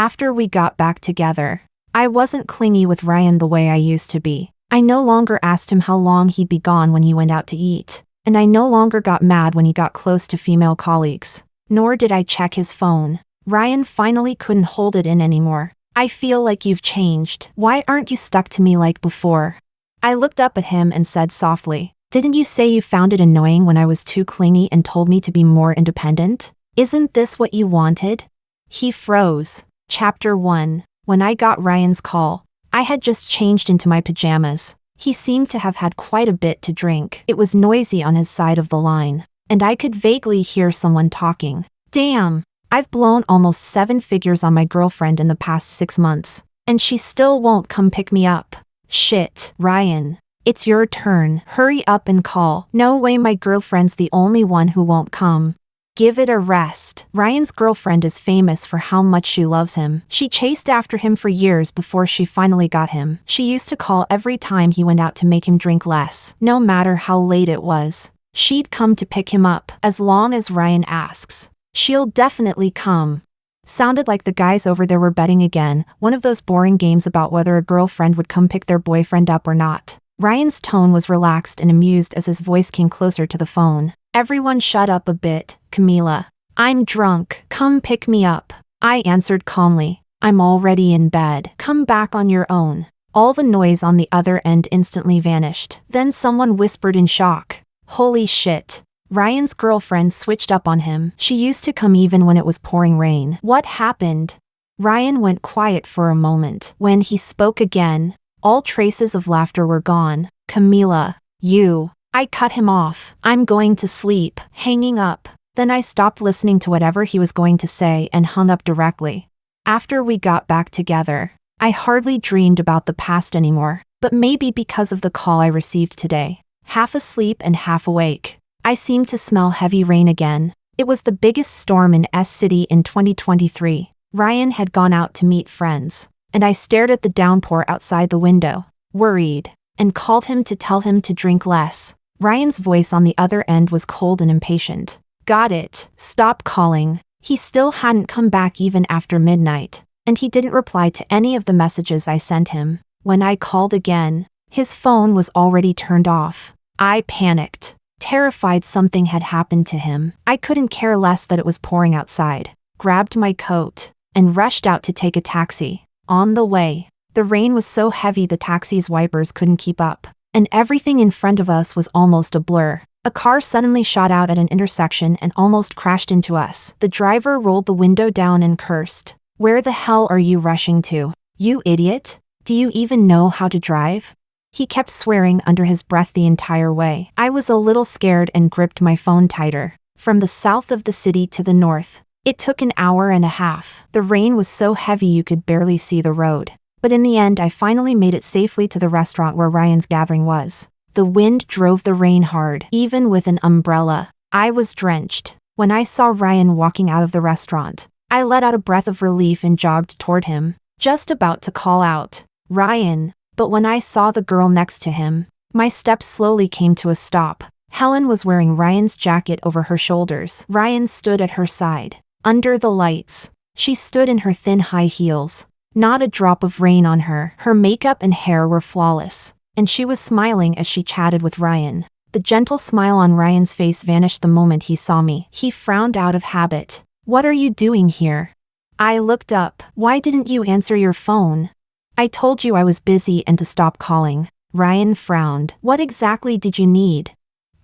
After we got back together, I wasn't clingy with Ryan the way I used to be. I no longer asked him how long he'd be gone when he went out to eat, and I no longer got mad when he got close to female colleagues. Nor did I check his phone. Ryan finally couldn't hold it in anymore. I feel like you've changed. Why aren't you stuck to me like before? I looked up at him and said softly, didn't you say you found it annoying when I was too clingy and told me to be more independent? Isn't this what you wanted? He froze. Chapter 1. When I got Ryan's call, I had just changed into my pajamas. He seemed to have had quite a bit to drink. It was noisy on his side of the line, and I could vaguely hear someone talking. Damn, I've blown almost 7 figures on my girlfriend in the past 6 months, and she still won't come pick me up. Shit, Ryan. It's your turn. Hurry up and call. No way my girlfriend's the only one who won't come. Give it a rest. Ryan's girlfriend is famous for how much she loves him. She chased after him for years before she finally got him. She used to call every time he went out to make him drink less. No matter how late it was, she'd come to pick him up. As long as Ryan asks, she'll definitely come. Sounded like the guys over there were betting again, one of those boring games about whether a girlfriend would come pick their boyfriend up or not. Ryan's tone was relaxed and amused as his voice came closer to the phone. Everyone shut up a bit, Camila. I'm drunk. Come pick me up. I answered calmly. I'm already in bed. Come back on your own. All the noise on the other end instantly vanished. Then someone whispered in shock. Holy shit. Ryan's girlfriend switched up on him. She used to come even when it was pouring rain. What happened? Ryan went quiet for a moment. When he spoke again, all traces of laughter were gone. Camila, you. I cut him off. I'm going to sleep. Hanging up. Then I stopped listening to whatever he was going to say and hung up directly. After we got back together, I hardly dreamed about the past anymore, but maybe because of the call I received today. Half asleep and half awake, I seemed to smell heavy rain again. It was the biggest storm in S City in 2023. Ryan had gone out to meet friends, and I stared at the downpour outside the window, worried, and called him to tell him to drink less. Ryan's voice on the other end was cold and impatient. Got it. Stop calling. He still hadn't come back even after midnight, and he didn't reply to any of the messages I sent him. When I called again, his phone was already turned off. I panicked, terrified something had happened to him. I couldn't care less that it was pouring outside, grabbed my coat, and rushed out to take a taxi. On the way, the rain was so heavy the taxi's wipers couldn't keep up, and everything in front of us was almost a blur. A car suddenly shot out at an intersection and almost crashed into us. The driver rolled the window down and cursed. Where the hell are you rushing to? You idiot? Do you even know how to drive? He kept swearing under his breath the entire way. I was a little scared and gripped my phone tighter. From the south of the city to the north, it took an hour and a half. The rain was so heavy you could barely see the road. But in the end I finally made it safely to the restaurant where Ryan's gathering was. The wind drove the rain hard. Even with an umbrella, I was drenched. When I saw Ryan walking out of the restaurant, I let out a breath of relief and jogged toward him, just about to call out, Ryan. But when I saw the girl next to him, my steps slowly came to a stop. Helen was wearing Ryan's jacket over her shoulders. Ryan stood at her side. Under the lights, she stood in her thin high heels. Not a drop of rain on her. Her makeup and hair were flawless, and she was smiling as she chatted with Ryan. The gentle smile on Ryan's face vanished the moment he saw me. He frowned out of habit. What are you doing here? I looked up. Why didn't you answer your phone? I told you I was busy and to stop calling. Ryan frowned. What exactly did you need?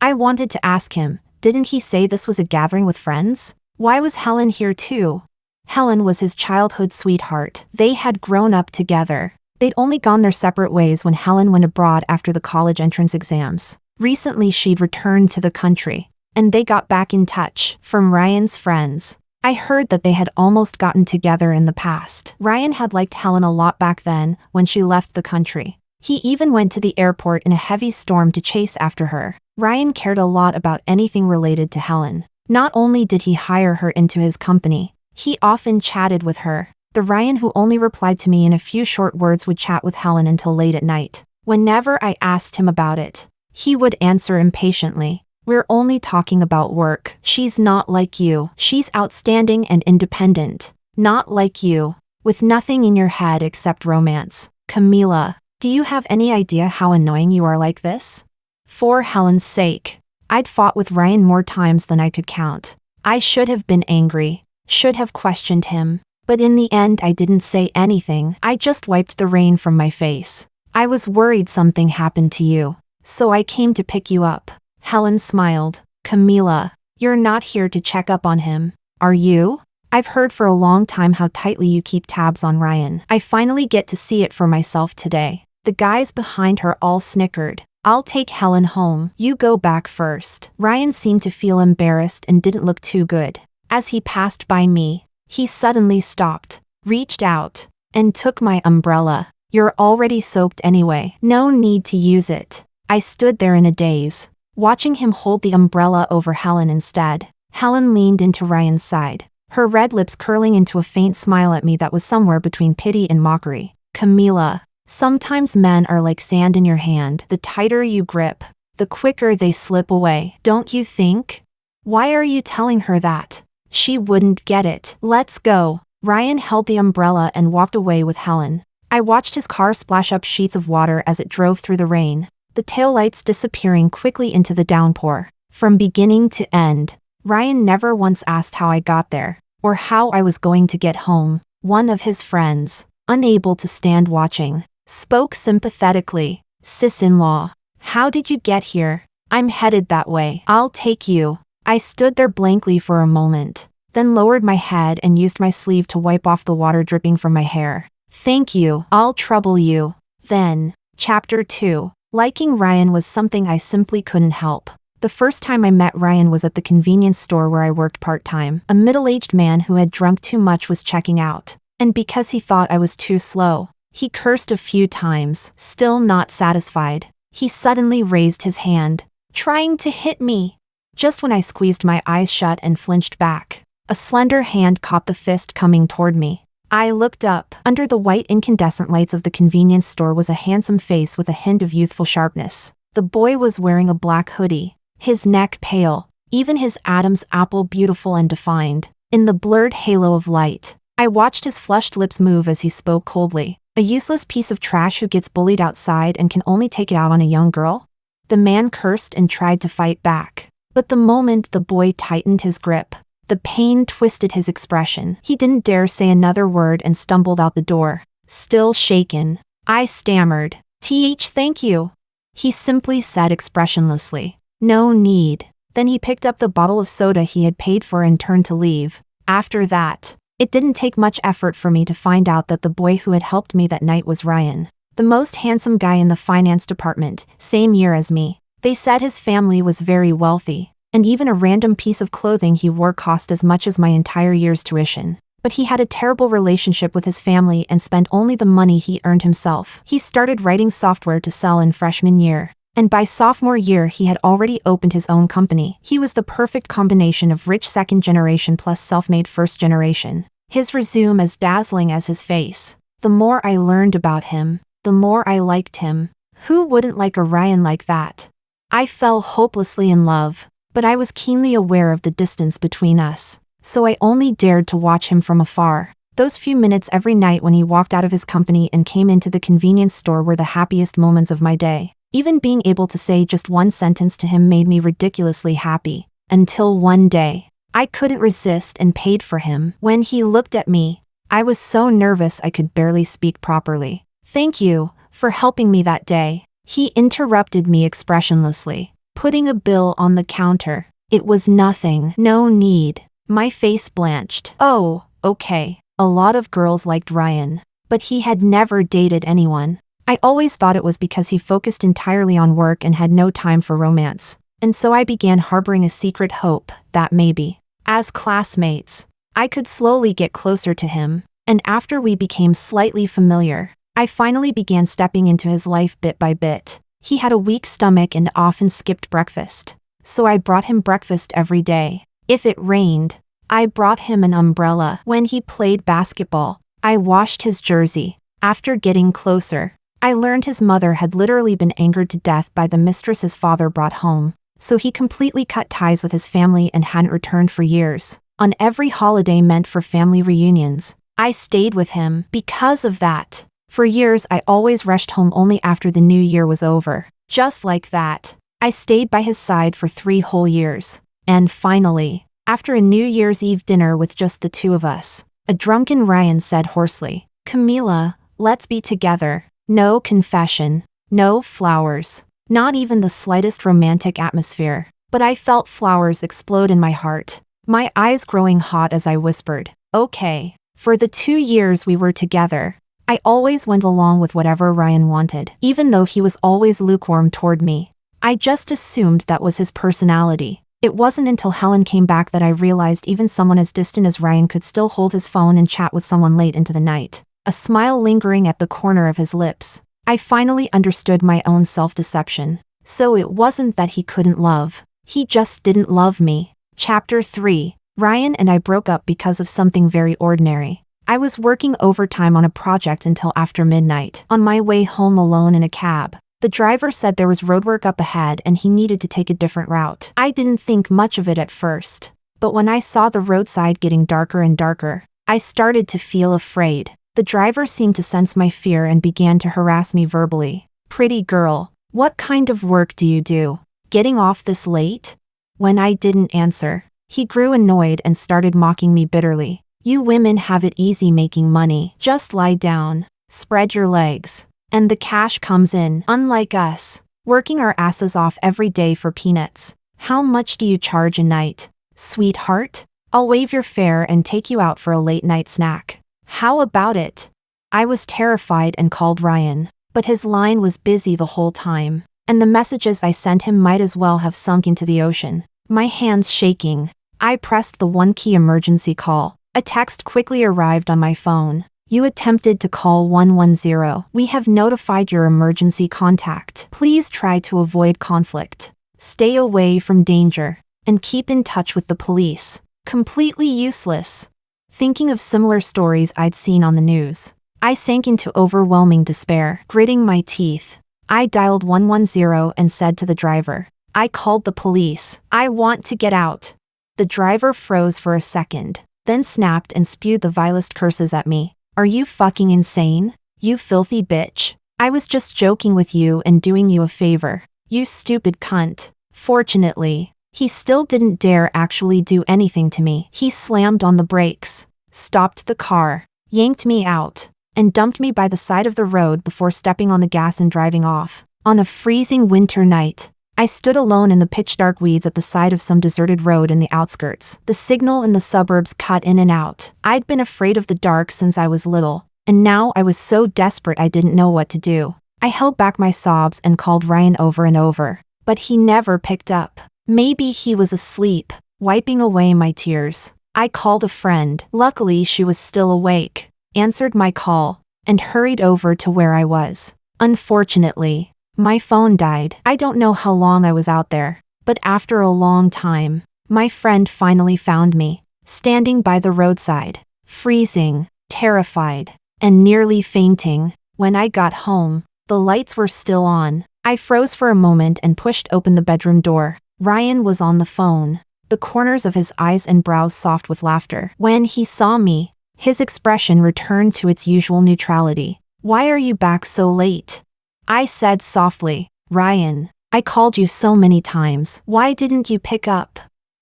I wanted to ask him, didn't he say this was a gathering with friends? Why was Helen here too? Helen was his childhood sweetheart. They had grown up together. They'd only gone their separate ways when Helen went abroad after the college entrance exams. Recently she'd returned to the country, and they got back in touch. From Ryan's friends, I heard that they had almost gotten together in the past. Ryan had liked Helen a lot back then when she left the country. He even went to the airport in a heavy storm to chase after her. Ryan cared a lot about anything related to Helen. Not only did he hire her into his company, he often chatted with her. The Ryan who only replied to me in a few short words would chat with Helen until late at night. Whenever I asked him about it, he would answer impatiently, "We're only talking about work. She's not like you. She's outstanding and independent. Not like you." with nothing in your head except romance. Camila, do you have any idea how annoying you are like this? For Helen's sake. I'd fought with Ryan more times than I could count. I should have been angry, should have questioned him, but in the end I didn't say anything. I just wiped the rain from my face. I was worried something happened to you, so I came to pick you up. Helen smiled. Camila, you're not here to check up on him, are you? I've heard for a long time how tightly you keep tabs on Ryan. I finally get to see it for myself today. The guys behind her all snickered. I'll take Helen home. You go back first. Ryan seemed to feel embarrassed and didn't look too good. As he passed by me, he suddenly stopped, reached out, and took my umbrella. You're already soaked anyway. No need to use it. I stood there in a daze, watching him hold the umbrella over Helen instead. Helen leaned into Ryan's side, her red lips curling into a faint smile at me that was somewhere between pity and mockery. Camila, sometimes men are like sand in your hand. The tighter you grip, the quicker they slip away. Don't you think? Why are you telling her that? She wouldn't get it. Let's go. Ryan held the umbrella and walked away with Helen. I watched his car splash up sheets of water as it drove through the rain, the taillights disappearing quickly into the downpour. From beginning to end, Ryan never once asked how I got there, or how I was going to get home. One of his friends, unable to stand watching, spoke sympathetically. Sis-in-law, how did you get here? I'm headed that way. I'll take you. I stood there blankly for a moment, then lowered my head and used my sleeve to wipe off the water dripping from my hair. Thank you. I'll trouble you. Then, Chapter 2. Liking Ryan was something I simply couldn't help. The first time I met Ryan was at the convenience store where I worked part-time. A middle-aged man who had drunk too much was checking out, and because he thought I was too slow, he cursed a few times. Still not satisfied, he suddenly raised his hand, trying to hit me. Just when I squeezed my eyes shut and flinched back, a slender hand caught the fist coming toward me. I looked up. Under the white incandescent lights of the convenience store was a handsome face with a hint of youthful sharpness. The boy was wearing a black hoodie, his neck pale, even his Adam's apple beautiful and defined. In the blurred halo of light, I watched his flushed lips move as he spoke coldly. A useless piece of trash who gets bullied outside and can only take it out on a young girl? The man cursed and tried to fight back. But the moment the boy tightened his grip, the pain twisted his expression. He didn't dare say another word and stumbled out the door, still shaken. I stammered. Thank you. He simply said expressionlessly. No need. Then he picked up the bottle of soda he had paid for and turned to leave. After that, it didn't take much effort for me to find out that the boy who had helped me that night was Ryan, the most handsome guy in the finance department, same year as me. They said his family was very wealthy, and even a random piece of clothing he wore cost as much as my entire year's tuition. But he had a terrible relationship with his family and spent only the money he earned himself. He started writing software to sell in freshman year, and by sophomore year he had already opened his own company. He was the perfect combination of rich second generation plus self-made first generation. His resume as dazzling as his face. The more I learned about him, the more I liked him. Who wouldn't like a Ryan like that? I fell hopelessly in love, but I was keenly aware of the distance between us, so I only dared to watch him from afar. Those few minutes every night when he walked out of his company and came into the convenience store were the happiest moments of my day. Even being able to say just one sentence to him made me ridiculously happy. Until one day, I couldn't resist and paid for him. When he looked at me, I was so nervous I could barely speak properly. Thank you for helping me that day. He interrupted me expressionlessly, putting a bill on the counter. It was nothing. No need. My face blanched. Oh, okay. A lot of girls liked Ryan, but he had never dated anyone. I always thought it was because he focused entirely on work and had no time for romance. And so I began harboring a secret hope that maybe, as classmates, I could slowly get closer to him. And after we became slightly familiar, I finally began stepping into his life bit by bit. He had a weak stomach and often skipped breakfast, so I brought him breakfast every day. If it rained, I brought him an umbrella. When he played basketball, I washed his jersey. After getting closer, I learned his mother had literally been angered to death by the mistress his father brought home, so he completely cut ties with his family and hadn't returned for years. On every holiday meant for family reunions, I stayed with him because of that. For years I always rushed home only after the new year was over. Just like that. I stayed by his side for 3 whole years. And finally, after a New Year's Eve dinner with just the two of us, a drunken Ryan said hoarsely, "Camila, let's be together." No confession. No flowers. Not even the slightest romantic atmosphere. But I felt flowers explode in my heart. My eyes growing hot as I whispered, "Okay." For the 2 years we were together, I always went along with whatever Ryan wanted, even though he was always lukewarm toward me. I just assumed that was his personality. It wasn't until Helen came back that I realized even someone as distant as Ryan could still hold his phone and chat with someone late into the night, a smile lingering at the corner of his lips. I finally understood my own self-deception. So it wasn't that he couldn't love. He just didn't love me. Chapter 3. Ryan and I broke up because of something very ordinary. I was working overtime on a project until after midnight. On my way home alone in a cab, the driver said there was roadwork up ahead and he needed to take a different route. I didn't think much of it at first, but when I saw the roadside getting darker and darker, I started to feel afraid. The driver seemed to sense my fear and began to harass me verbally. "Pretty girl, what kind of work do you do? Getting off this late?" When I didn't answer, he grew annoyed and started mocking me bitterly. "You women have it easy making money. Just lie down, spread your legs, and the cash comes in. Unlike us, working our asses off every day for peanuts. How much do you charge a night, sweetheart? I'll waive your fare and take you out for a late night snack. How about it?" I was terrified and called Ryan, but his line was busy the whole time, and the messages I sent him might as well have sunk into the ocean. My hands shaking, I pressed the one-key emergency call. A text quickly arrived on my phone. "You attempted to call 110. We have notified your emergency contact. Please try to avoid conflict. Stay away from danger, and keep in touch with the police." Completely useless. Thinking of similar stories I'd seen on the news, I sank into overwhelming despair. Gritting my teeth, I dialed 110 and said to the driver, "I called the police. I want to get out." The driver froze for a second, then snapped and spewed the vilest curses at me. "Are you fucking insane? You filthy bitch. I was just joking with you and doing you a favor. You stupid cunt." Fortunately, he still didn't dare actually do anything to me. He slammed on the brakes, stopped the car, yanked me out, and dumped me by the side of the road before stepping on the gas and driving off. On a freezing winter night, I stood alone in the pitch-dark weeds at the side of some deserted road in the outskirts. The signal in the suburbs cut in and out. I'd been afraid of the dark since I was little, and now I was so desperate I didn't know what to do. I held back my sobs and called Ryan over and over, but he never picked up. Maybe he was asleep, wiping away my tears. I called a friend. Luckily, she was still awake, answered my call, and hurried over to where I was. Unfortunately, my phone died. I don't know how long I was out there, but after a long time, my friend finally found me, standing by the roadside, freezing, terrified, and nearly fainting. When I got home, the lights were still on. I froze for a moment and pushed open the bedroom door. Ryan was on the phone, the corners of his eyes and brows soft with laughter. When he saw me, his expression returned to its usual neutrality. "Why are you back so late?" I said softly. "Ryan, I called you so many times. Why didn't you pick up?"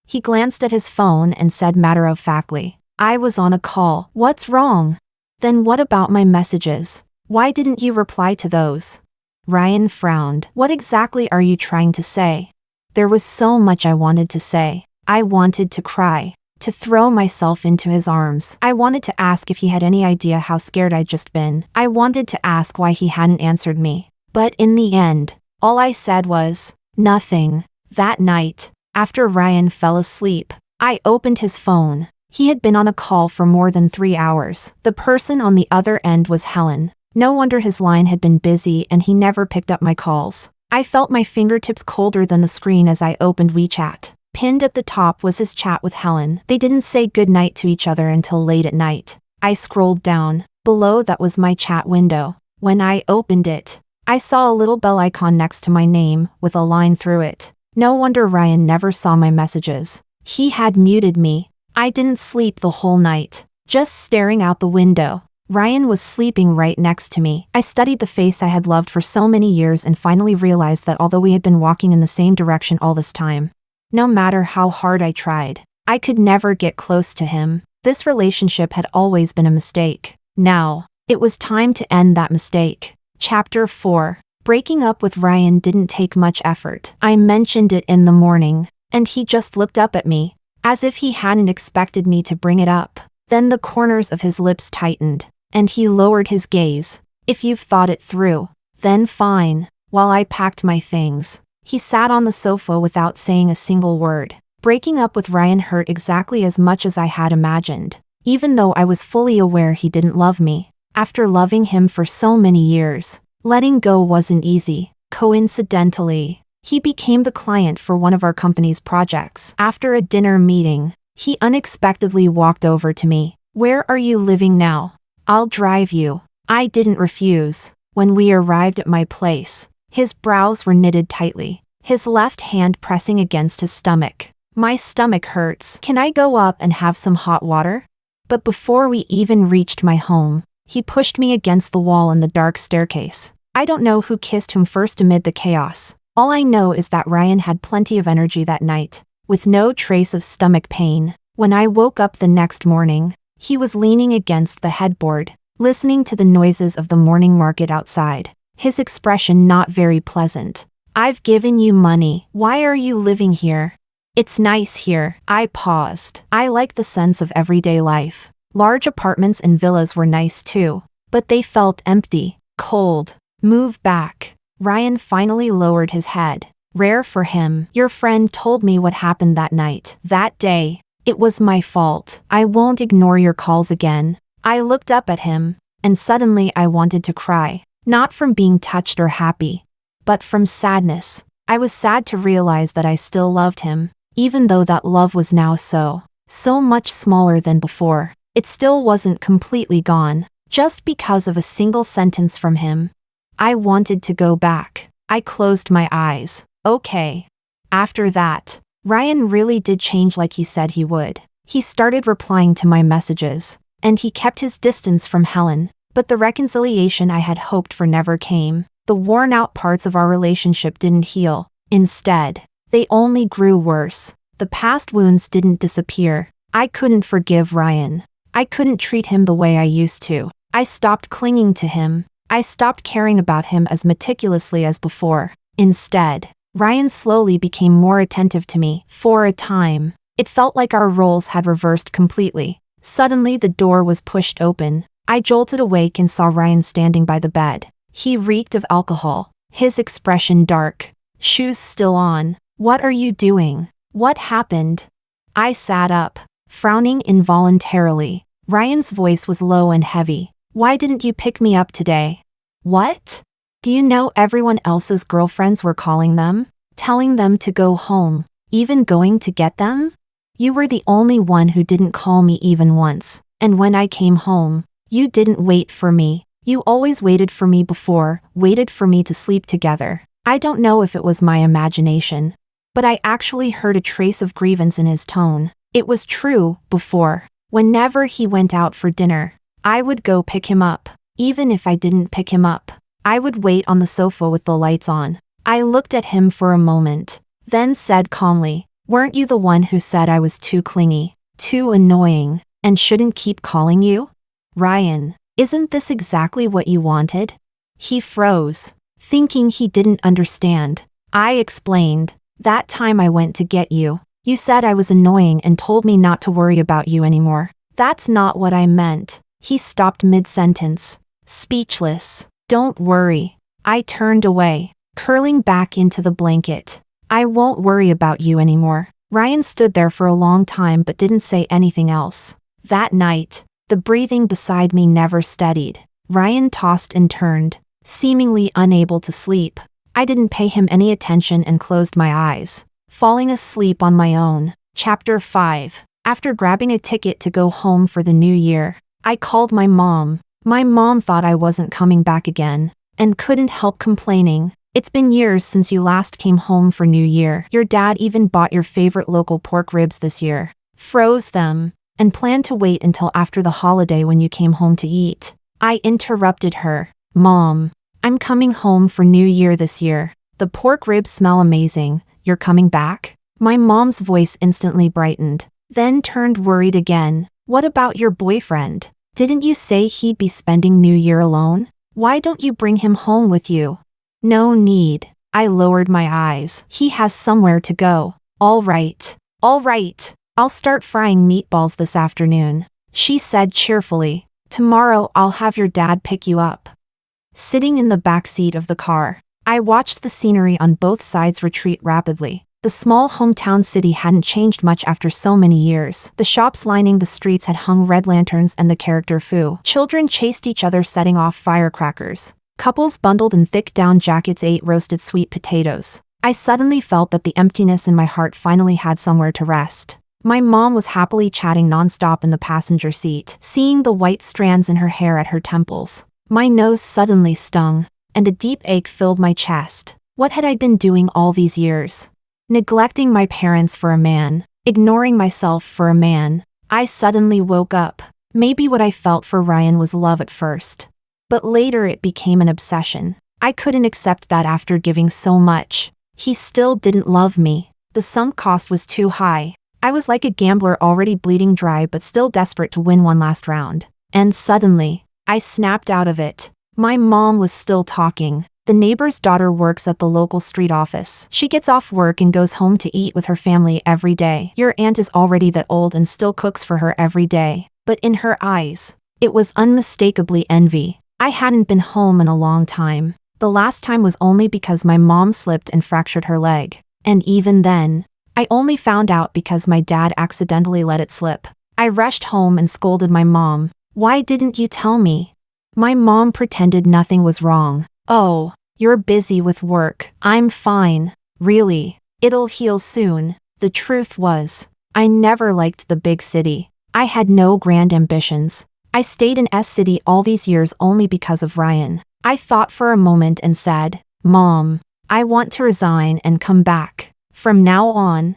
He glanced at his phone and said matter-of-factly, "I was on a call." "What's wrong?" "Then what about my messages? Why didn't you reply to those?" Ryan frowned. "What exactly are you trying to say?" There was so much I wanted to say. I wanted to cry, to throw myself into his arms. I wanted to ask if he had any idea how scared I'd just been. I wanted to ask why he hadn't answered me. But in the end, all I said was, nothing. That night, after Ryan fell asleep, I opened his phone. He had been on a call for more than 3 hours. The person on the other end was Helen. No wonder his line had been busy and he never picked up my calls. I felt my fingertips colder than the screen as I opened WeChat. Pinned at the top was his chat with Helen. They didn't say goodnight to each other until late at night. I scrolled down. Below that was my chat window. When I opened it, I saw a little bell icon next to my name, with a line through it. No wonder Ryan never saw my messages. He had muted me. I didn't sleep the whole night, just staring out the window. Ryan was sleeping right next to me. I studied the face I had loved for so many years and finally realized that although we had been walking in the same direction all this time, no matter how hard I tried, I could never get close to him. This relationship had always been a mistake. Now, it was time to end that mistake. Chapter 4. Breaking up with Ryan didn't take much effort. I mentioned it in the morning, and he just looked up at me, as if he hadn't expected me to bring it up. Then the corners of his lips tightened, and he lowered his gaze. If you've thought it through, then fine. While I packed my things, he sat on the sofa without saying a single word. Breaking up with Ryan hurt exactly as much as I had imagined, even though I was fully aware he didn't love me. After loving him for so many years, letting go wasn't easy. Coincidentally, he became the client for one of our company's projects. After a dinner meeting, he unexpectedly walked over to me. "Where are you living now? I'll drive you." I didn't refuse. When we arrived at my place, his brows were knitted tightly, his left hand pressing against his stomach. "My stomach hurts. Can I go up and have some hot water?" But before we even reached my home, he pushed me against the wall in the dark staircase. I don't know who kissed whom first amid the chaos. All I know is that Ryan had plenty of energy that night, with no trace of stomach pain. When I woke up the next morning, he was leaning against the headboard, listening to the noises of the morning market outside, his expression not very pleasant. "I've given you money. Why are you living here?" "It's nice here." I paused. I liked the sense of everyday life. Large apartments and villas were nice too, but they felt empty, cold. "Move back." Ryan finally lowered his head. Rare for him. "Your friend told me what happened that night. That day. It was my fault. I won't ignore your calls again." I looked up at him, and suddenly I wanted to cry. Not from being touched or happy, but from sadness. I was sad to realize that I still loved him, even though that love was now so much smaller than before. It still wasn't completely gone, just because of a single sentence from him. I wanted to go back. I closed my eyes. Okay. After that, Ryan really did change like he said he would. He started replying to my messages, and he kept his distance from Helen. But the reconciliation I had hoped for never came. The worn-out parts of our relationship didn't heal. Instead, they only grew worse. The past wounds didn't disappear. I couldn't forgive Ryan. I couldn't treat him the way I used to. I stopped clinging to him. I stopped caring about him as meticulously as before. Instead, Ryan slowly became more attentive to me. For a time, it felt like our roles had reversed completely. Suddenly the door was pushed open. I jolted awake and saw Ryan standing by the bed. He reeked of alcohol, his expression dark, shoes still on. "What are you doing? What happened?" I sat up, frowning involuntarily. Ryan's voice was low and heavy. "Why didn't you pick me up today?" "What? Do you know everyone else's girlfriends were calling them, telling them to go home, even going to get them? You were the only one who didn't call me even once, and when I came home, you didn't wait for me. You always waited for me before, waited for me to sleep together." I don't know if it was my imagination, but I actually heard a trace of grievance in his tone. It was true, before. Whenever he went out for dinner, I would go pick him up. Even if I didn't pick him up, I would wait on the sofa with the lights on. I looked at him for a moment, then said calmly, "Weren't you the one who said I was too clingy, too annoying, and shouldn't keep calling you?" "Ryan, isn't this exactly what you wanted?" He froze, thinking he didn't understand. I explained, "That time I went to get you, you said I was annoying and told me not to worry about you anymore." "That's not what I meant." He stopped mid-sentence, speechless. "Don't worry." I turned away, curling back into the blanket. "I won't worry about you anymore." Ryan stood there for a long time but didn't say anything else. That night, the breathing beside me never steadied. Ryan tossed and turned, seemingly unable to sleep. I didn't pay him any attention and closed my eyes, falling asleep on my own. Chapter 5. After grabbing a ticket to go home for the new year, I called my mom. My mom thought I wasn't coming back again, and couldn't help complaining. "It's been years since you last came home for New Year. Your dad even bought your favorite local pork ribs this year, froze them, and planned to wait until after the holiday when you came home to eat. I interrupted her. Mom, I'm coming home for New Year this year. The pork ribs smell amazing. You're coming back? My mom's voice instantly brightened, then turned worried again. What about your boyfriend? Didn't you say he'd be spending New Year alone? Why don't you bring him home with you? No need. I lowered my eyes. He has somewhere to go. All right. I'll start frying meatballs this afternoon, she said cheerfully. Tomorrow I'll have your dad pick you up. Sitting in the back seat of the car, I watched the scenery on both sides retreat rapidly. The small hometown city hadn't changed much after so many years. The shops lining the streets had hung red lanterns and the character foo. Children chased each other setting off firecrackers. Couples bundled in thick down jackets ate roasted sweet potatoes. I suddenly felt that the emptiness in my heart finally had somewhere to rest. My mom was happily chatting nonstop in the passenger seat, seeing the white strands in her hair at her temples. My nose suddenly stung, and a deep ache filled my chest. What had I been doing all these years? Neglecting my parents for a man, ignoring myself for a man. I suddenly woke up. Maybe what I felt for Ryan was love at first, but later it became an obsession. I couldn't accept that after giving so much. He still didn't love me. The sunk cost was too high. I was like a gambler already bleeding dry but still desperate to win one last round. And suddenly, I snapped out of it. My mom was still talking. The neighbor's daughter works at the local street office. She gets off work and goes home to eat with her family every day. Your aunt is already that old and still cooks for her every day. But in her eyes, it was unmistakably envy. I hadn't been home in a long time. The last time was only because my mom slipped and fractured her leg. And even then, I only found out because my dad accidentally let it slip. I rushed home and scolded my mom. Why didn't you tell me? My mom pretended nothing was wrong. Oh, you're busy with work. I'm fine. Really, it'll heal soon. The truth was, I never liked the big city. I had no grand ambitions. I stayed in S City all these years only because of Ryan. I thought for a moment and said, Mom, I want to resign and come back. From now on,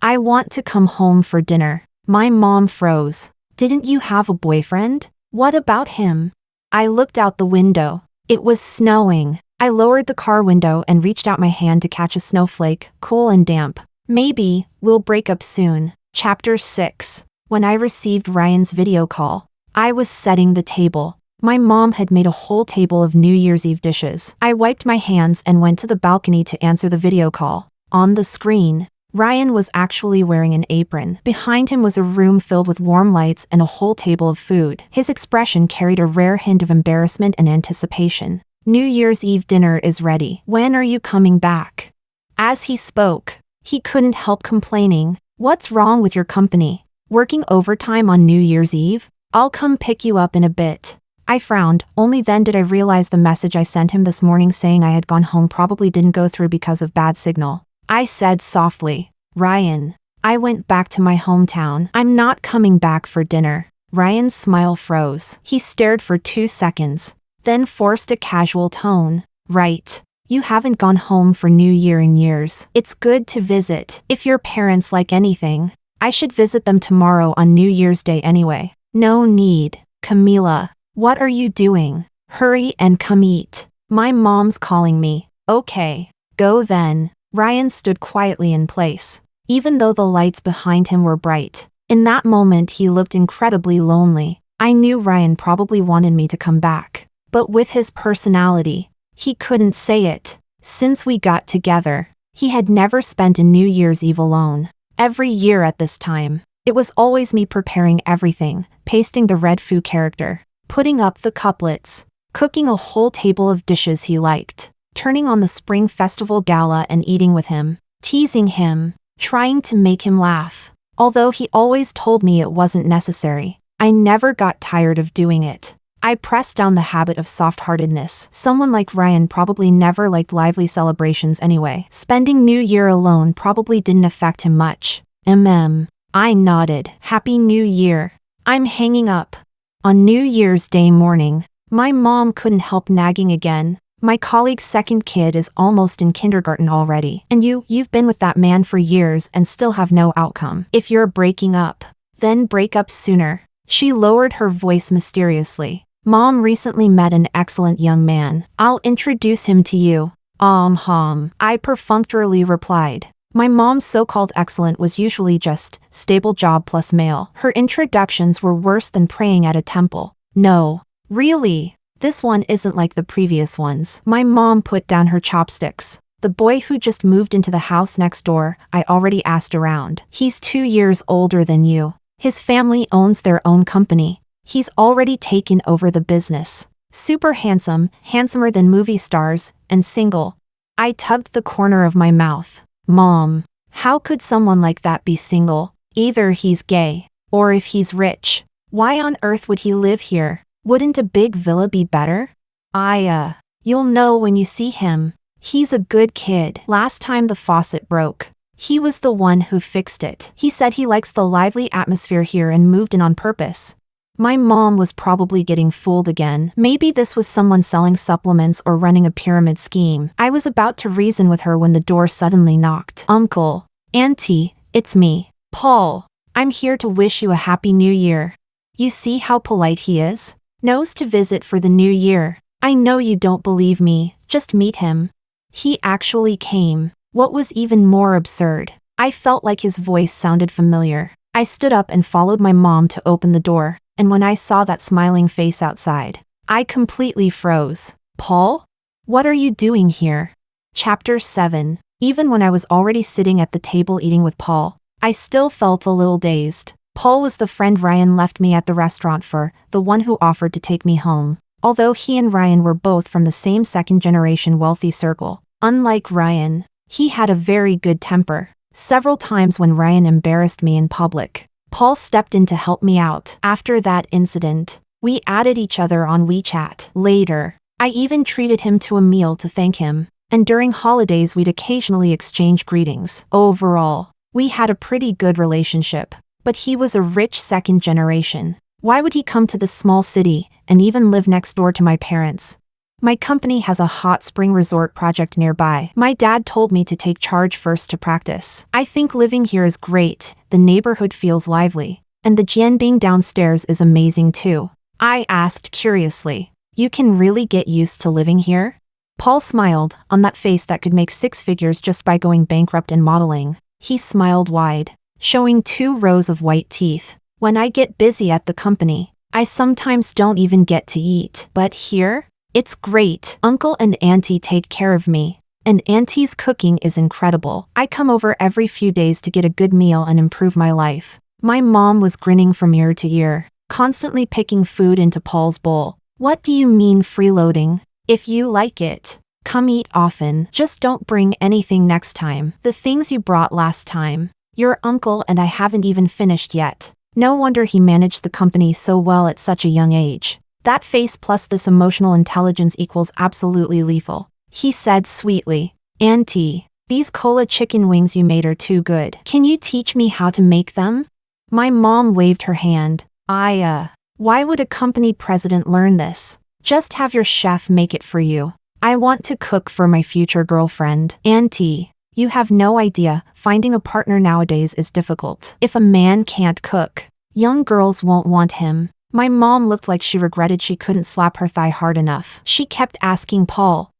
I want to come home for dinner. My mom froze. Didn't you have a boyfriend? What about him? I looked out the window. It was snowing. I lowered the car window and reached out my hand to catch a snowflake, cool and damp. Maybe we'll break up soon. Chapter 6. When I received Ryan's video call, I was setting the table. My mom had made a whole table of New Year's Eve dishes. I wiped my hands and went to the balcony to answer the video call. On the screen, Ryan was actually wearing an apron. Behind him was a room filled with warm lights and a whole table of food. His expression carried a rare hint of embarrassment and anticipation. New Year's Eve dinner is ready. When are you coming back? As he spoke, he couldn't help complaining. What's wrong with your company? Working overtime on New Year's Eve? I'll come pick you up in a bit. I frowned. Only then did I realize the message I sent him this morning saying I had gone home probably didn't go through because of bad signal. I said softly, Ryan, I went back to my hometown. I'm not coming back for dinner. Ryan's smile froze. He stared for 2 seconds, then forced a casual tone. Right. You haven't gone home for New Year in years. It's good to visit. If your parents like anything, I should visit them tomorrow on New Year's Day anyway. No need. Camila, what are you doing? Hurry and come eat. My mom's calling me. Okay. Go then. Ryan stood quietly in place, even though the lights behind him were bright. In that moment he looked incredibly lonely. I knew Ryan probably wanted me to come back, but with his personality, he couldn't say it. Since we got together, he had never spent a New Year's Eve alone. Every year at this time, it was always me preparing everything, pasting the red foo character, putting up the couplets, cooking a whole table of dishes he liked, turning on the Spring Festival gala and eating with him, teasing him, trying to make him laugh. Although he always told me it wasn't necessary, I never got tired of doing it. I pressed down the habit of soft-heartedness. Someone like Ryan probably never liked lively celebrations anyway. Spending New Year alone probably didn't affect him much. I nodded. Happy New Year. I'm hanging up. On New Year's Day morning, my mom couldn't help nagging again. My colleague's second kid is almost in kindergarten already. And you've been with that man for years and still have no outcome. If you're breaking up, Then break up sooner. She lowered her voice mysteriously. Mom recently met an excellent young man. I'll introduce him to you. I perfunctorily replied. My mom's so-called excellent was usually just stable job plus male. Her introductions were worse than praying at a temple. No. Really? This one isn't like the previous ones. My mom put down her chopsticks. The boy who just moved into the house next door, I already asked around. He's 2 years older than you. His family owns their own company. He's already taken over the business. Super handsome, handsomer than movie stars, and single. I tugged the corner of my mouth. Mom, how could someone like that be single? Either he's gay, or if he's rich, why on earth would he live here? Wouldn't a big villa be better? You'll know when you see him. He's a good kid. Last time the faucet broke, he was the one who fixed it. He said he likes the lively atmosphere here and moved in on purpose. My mom was probably getting fooled again. Maybe this was someone selling supplements or running a pyramid scheme. I was about to reason with her when the door suddenly knocked. Uncle, Auntie, it's me, Paul. I'm here to wish you a happy new year. You see how polite he is? Knows to visit for the new year. I know you don't believe me, just meet him. He actually came. What was even more absurd, I felt like his voice sounded familiar. I stood up and followed my mom to open the door. And when I saw that smiling face outside, I completely froze. Paul? What are you doing here? Chapter 7. Even when I was already sitting at the table eating with Paul, I still felt a little dazed. Paul was the friend Ryan left me at the restaurant for, the one who offered to take me home. Although he and Ryan were both from the same second-generation wealthy circle, unlike Ryan, he had a very good temper. Several times when Ryan embarrassed me in public, Paul stepped in to help me out. After that incident, we added each other on WeChat. Later, I even treated him to a meal to thank him, and during holidays we'd occasionally exchange greetings. Overall, we had a pretty good relationship, but he was a rich second generation. Why would he come to this small city and even live next door to my parents? My company has a hot spring resort project nearby. My dad told me to take charge first to practice. I think living here is great, the neighborhood feels lively, and the jianbing downstairs is amazing too. I asked curiously, you can really get used to living here? Paul smiled, on that face that could make 6 figures just by going bankrupt in modeling. He smiled wide, showing 2 rows of white teeth. When I get busy at the company, I sometimes don't even get to eat. But here? It's great. Uncle and Auntie take care of me, and Auntie's cooking is incredible. I come over every few days to get a good meal and improve my life. My mom was grinning from ear to ear, constantly picking food into Paul's bowl. What do you mean freeloading? If you like it, come eat often. Just don't bring anything next time. The things you brought last time. Your uncle and I haven't even finished yet. No wonder he managed the company so well at such a young age. That face plus this emotional intelligence equals absolutely lethal. He said sweetly, Auntie, these cola chicken wings you made are too good. Can you teach me how to make them? My mom waved her hand. Why would a company president learn this? Just have your chef make it for you. I want to cook for my future girlfriend. Auntie, you have no idea, finding a partner nowadays is difficult. If a man can't cook, young girls won't want him. My mom looked like she regretted she couldn't slap her thigh hard enough. She kept asking Paul,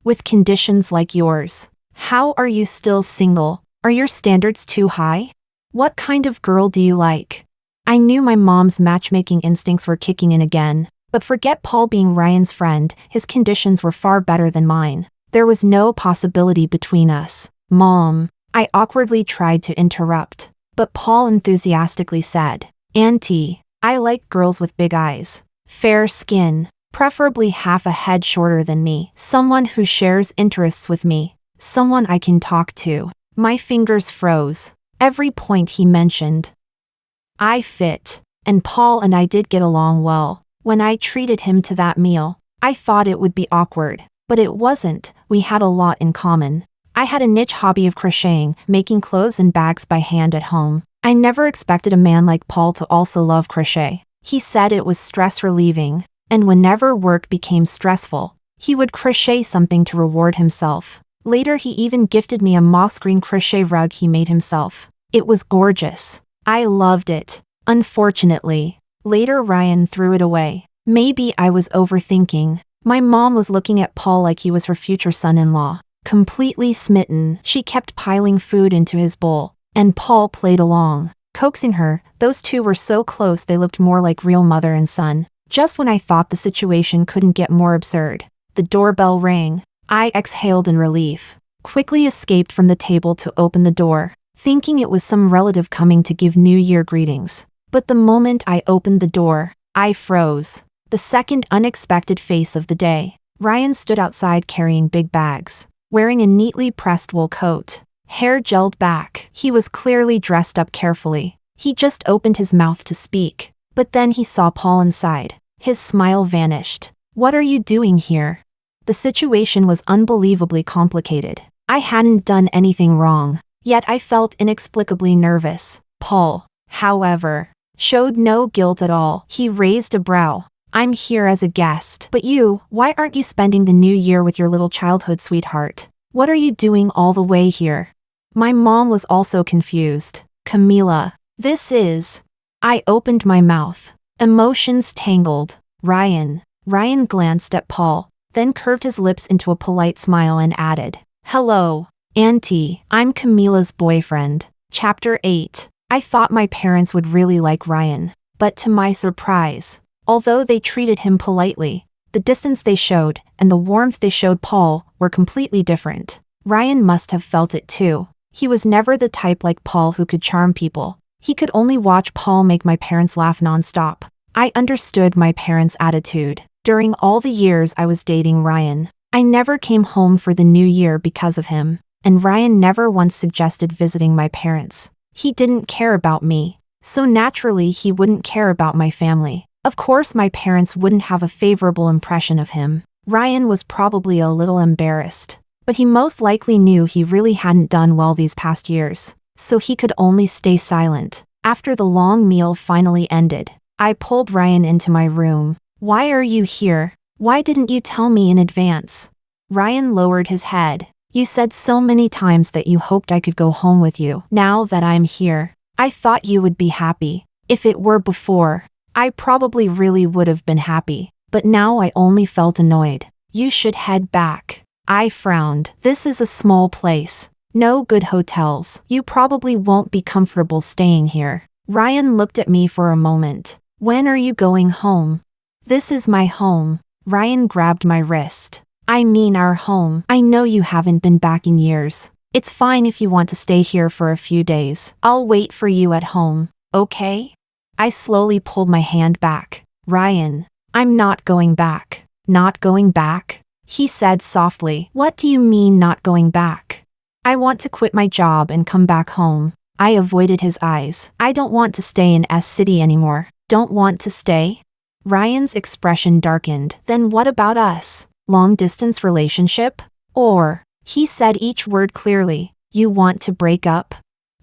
with conditions like yours, how are you still single? Are your standards too high? What kind of girl do you like? I knew my mom's matchmaking instincts were kicking in again, but forget Paul being Ryan's friend, his conditions were far better than mine. There was no possibility between us. Mom, I awkwardly tried to interrupt, but Paul enthusiastically said, Auntie, I like girls with big eyes, fair skin, preferably half a head shorter than me, someone who shares interests with me, someone I can talk to. My fingers froze. Every point he mentioned, I fit, and Paul and I did get along well. When I treated him to that meal, I thought it would be awkward, but it wasn't. We had a lot in common. I had a niche hobby of crocheting, making clothes and bags by hand at home. I never expected a man like Paul to also love crochet. He said it was stress relieving, and whenever work became stressful, he would crochet something to reward himself. Later he even gifted me a moss green crochet rug he made himself. It was gorgeous. I loved it. Unfortunately, later Ryan threw it away. Maybe I was overthinking. My mom was looking at Paul like he was her future son-in-law. Completely smitten, she kept piling food into his bowl, and Paul played along, coaxing her. Those two were so close they looked more like real mother and son. Just when I thought the situation couldn't get more absurd, the doorbell rang. I exhaled in relief, quickly escaped from the table to open the door, thinking it was some relative coming to give New Year greetings. But the moment I opened the door, I froze. The second unexpected face of the day. Ryan stood outside carrying big bags, wearing a neatly pressed wool coat, hair gelled back. He was clearly dressed up carefully. He just opened his mouth to speak, but then he saw Paul inside. His smile vanished. What are you doing here? The situation was unbelievably complicated. I hadn't done anything wrong, yet I felt inexplicably nervous. Paul, however, showed no guilt at all. He raised a brow. I'm here as a guest. But you, why aren't you spending the new year with your little childhood sweetheart? What are you doing all the way here? My mom was also confused. Camila, this is... I opened my mouth. Emotions tangled. Ryan. Ryan glanced at Paul, then curved his lips into a polite smile and added, Hello, Auntie, I'm Camila's boyfriend. Chapter 8. I thought my parents would really like Ryan, but to my surprise, although they treated him politely, the distance they showed and the warmth they showed Paul were completely different. Ryan must have felt it too. He was never the type like Paul who could charm people. He could only watch Paul make my parents laugh nonstop. I understood my parents' attitude. During all the years I was dating Ryan, I never came home for the new year because of him, and Ryan never once suggested visiting my parents. He didn't care about me, so naturally he wouldn't care about my family. Of course my parents wouldn't have a favorable impression of him. Ryan was probably a little embarrassed, but he most likely knew he really hadn't done well these past years, so he could only stay silent. After the long meal finally ended, I pulled Ryan into my room. Why are you here? Why didn't you tell me in advance? Ryan lowered his head. You said so many times that you hoped I could go home with you. Now that I'm here, I thought you would be happy. If it were before, I probably really would have been happy, but now I only felt annoyed. You should head back. I frowned. This is a small place. No good hotels. You probably won't be comfortable staying here. Ryan looked at me for a moment. When are you going home? This is my home. Ryan grabbed my wrist. I mean our home. I know you haven't been back in years. It's fine if you want to stay here for a few days. I'll wait for you at home, okay? I slowly pulled my hand back. Ryan, I'm not going back. Not going back? He said softly. What do you mean not going back? I want to quit my job and come back home. I avoided his eyes. I don't want to stay in S City anymore. Don't want to stay? Ryan's expression darkened. Then what about us? Long-distance relationship? Or, he said each word clearly, you want to break up?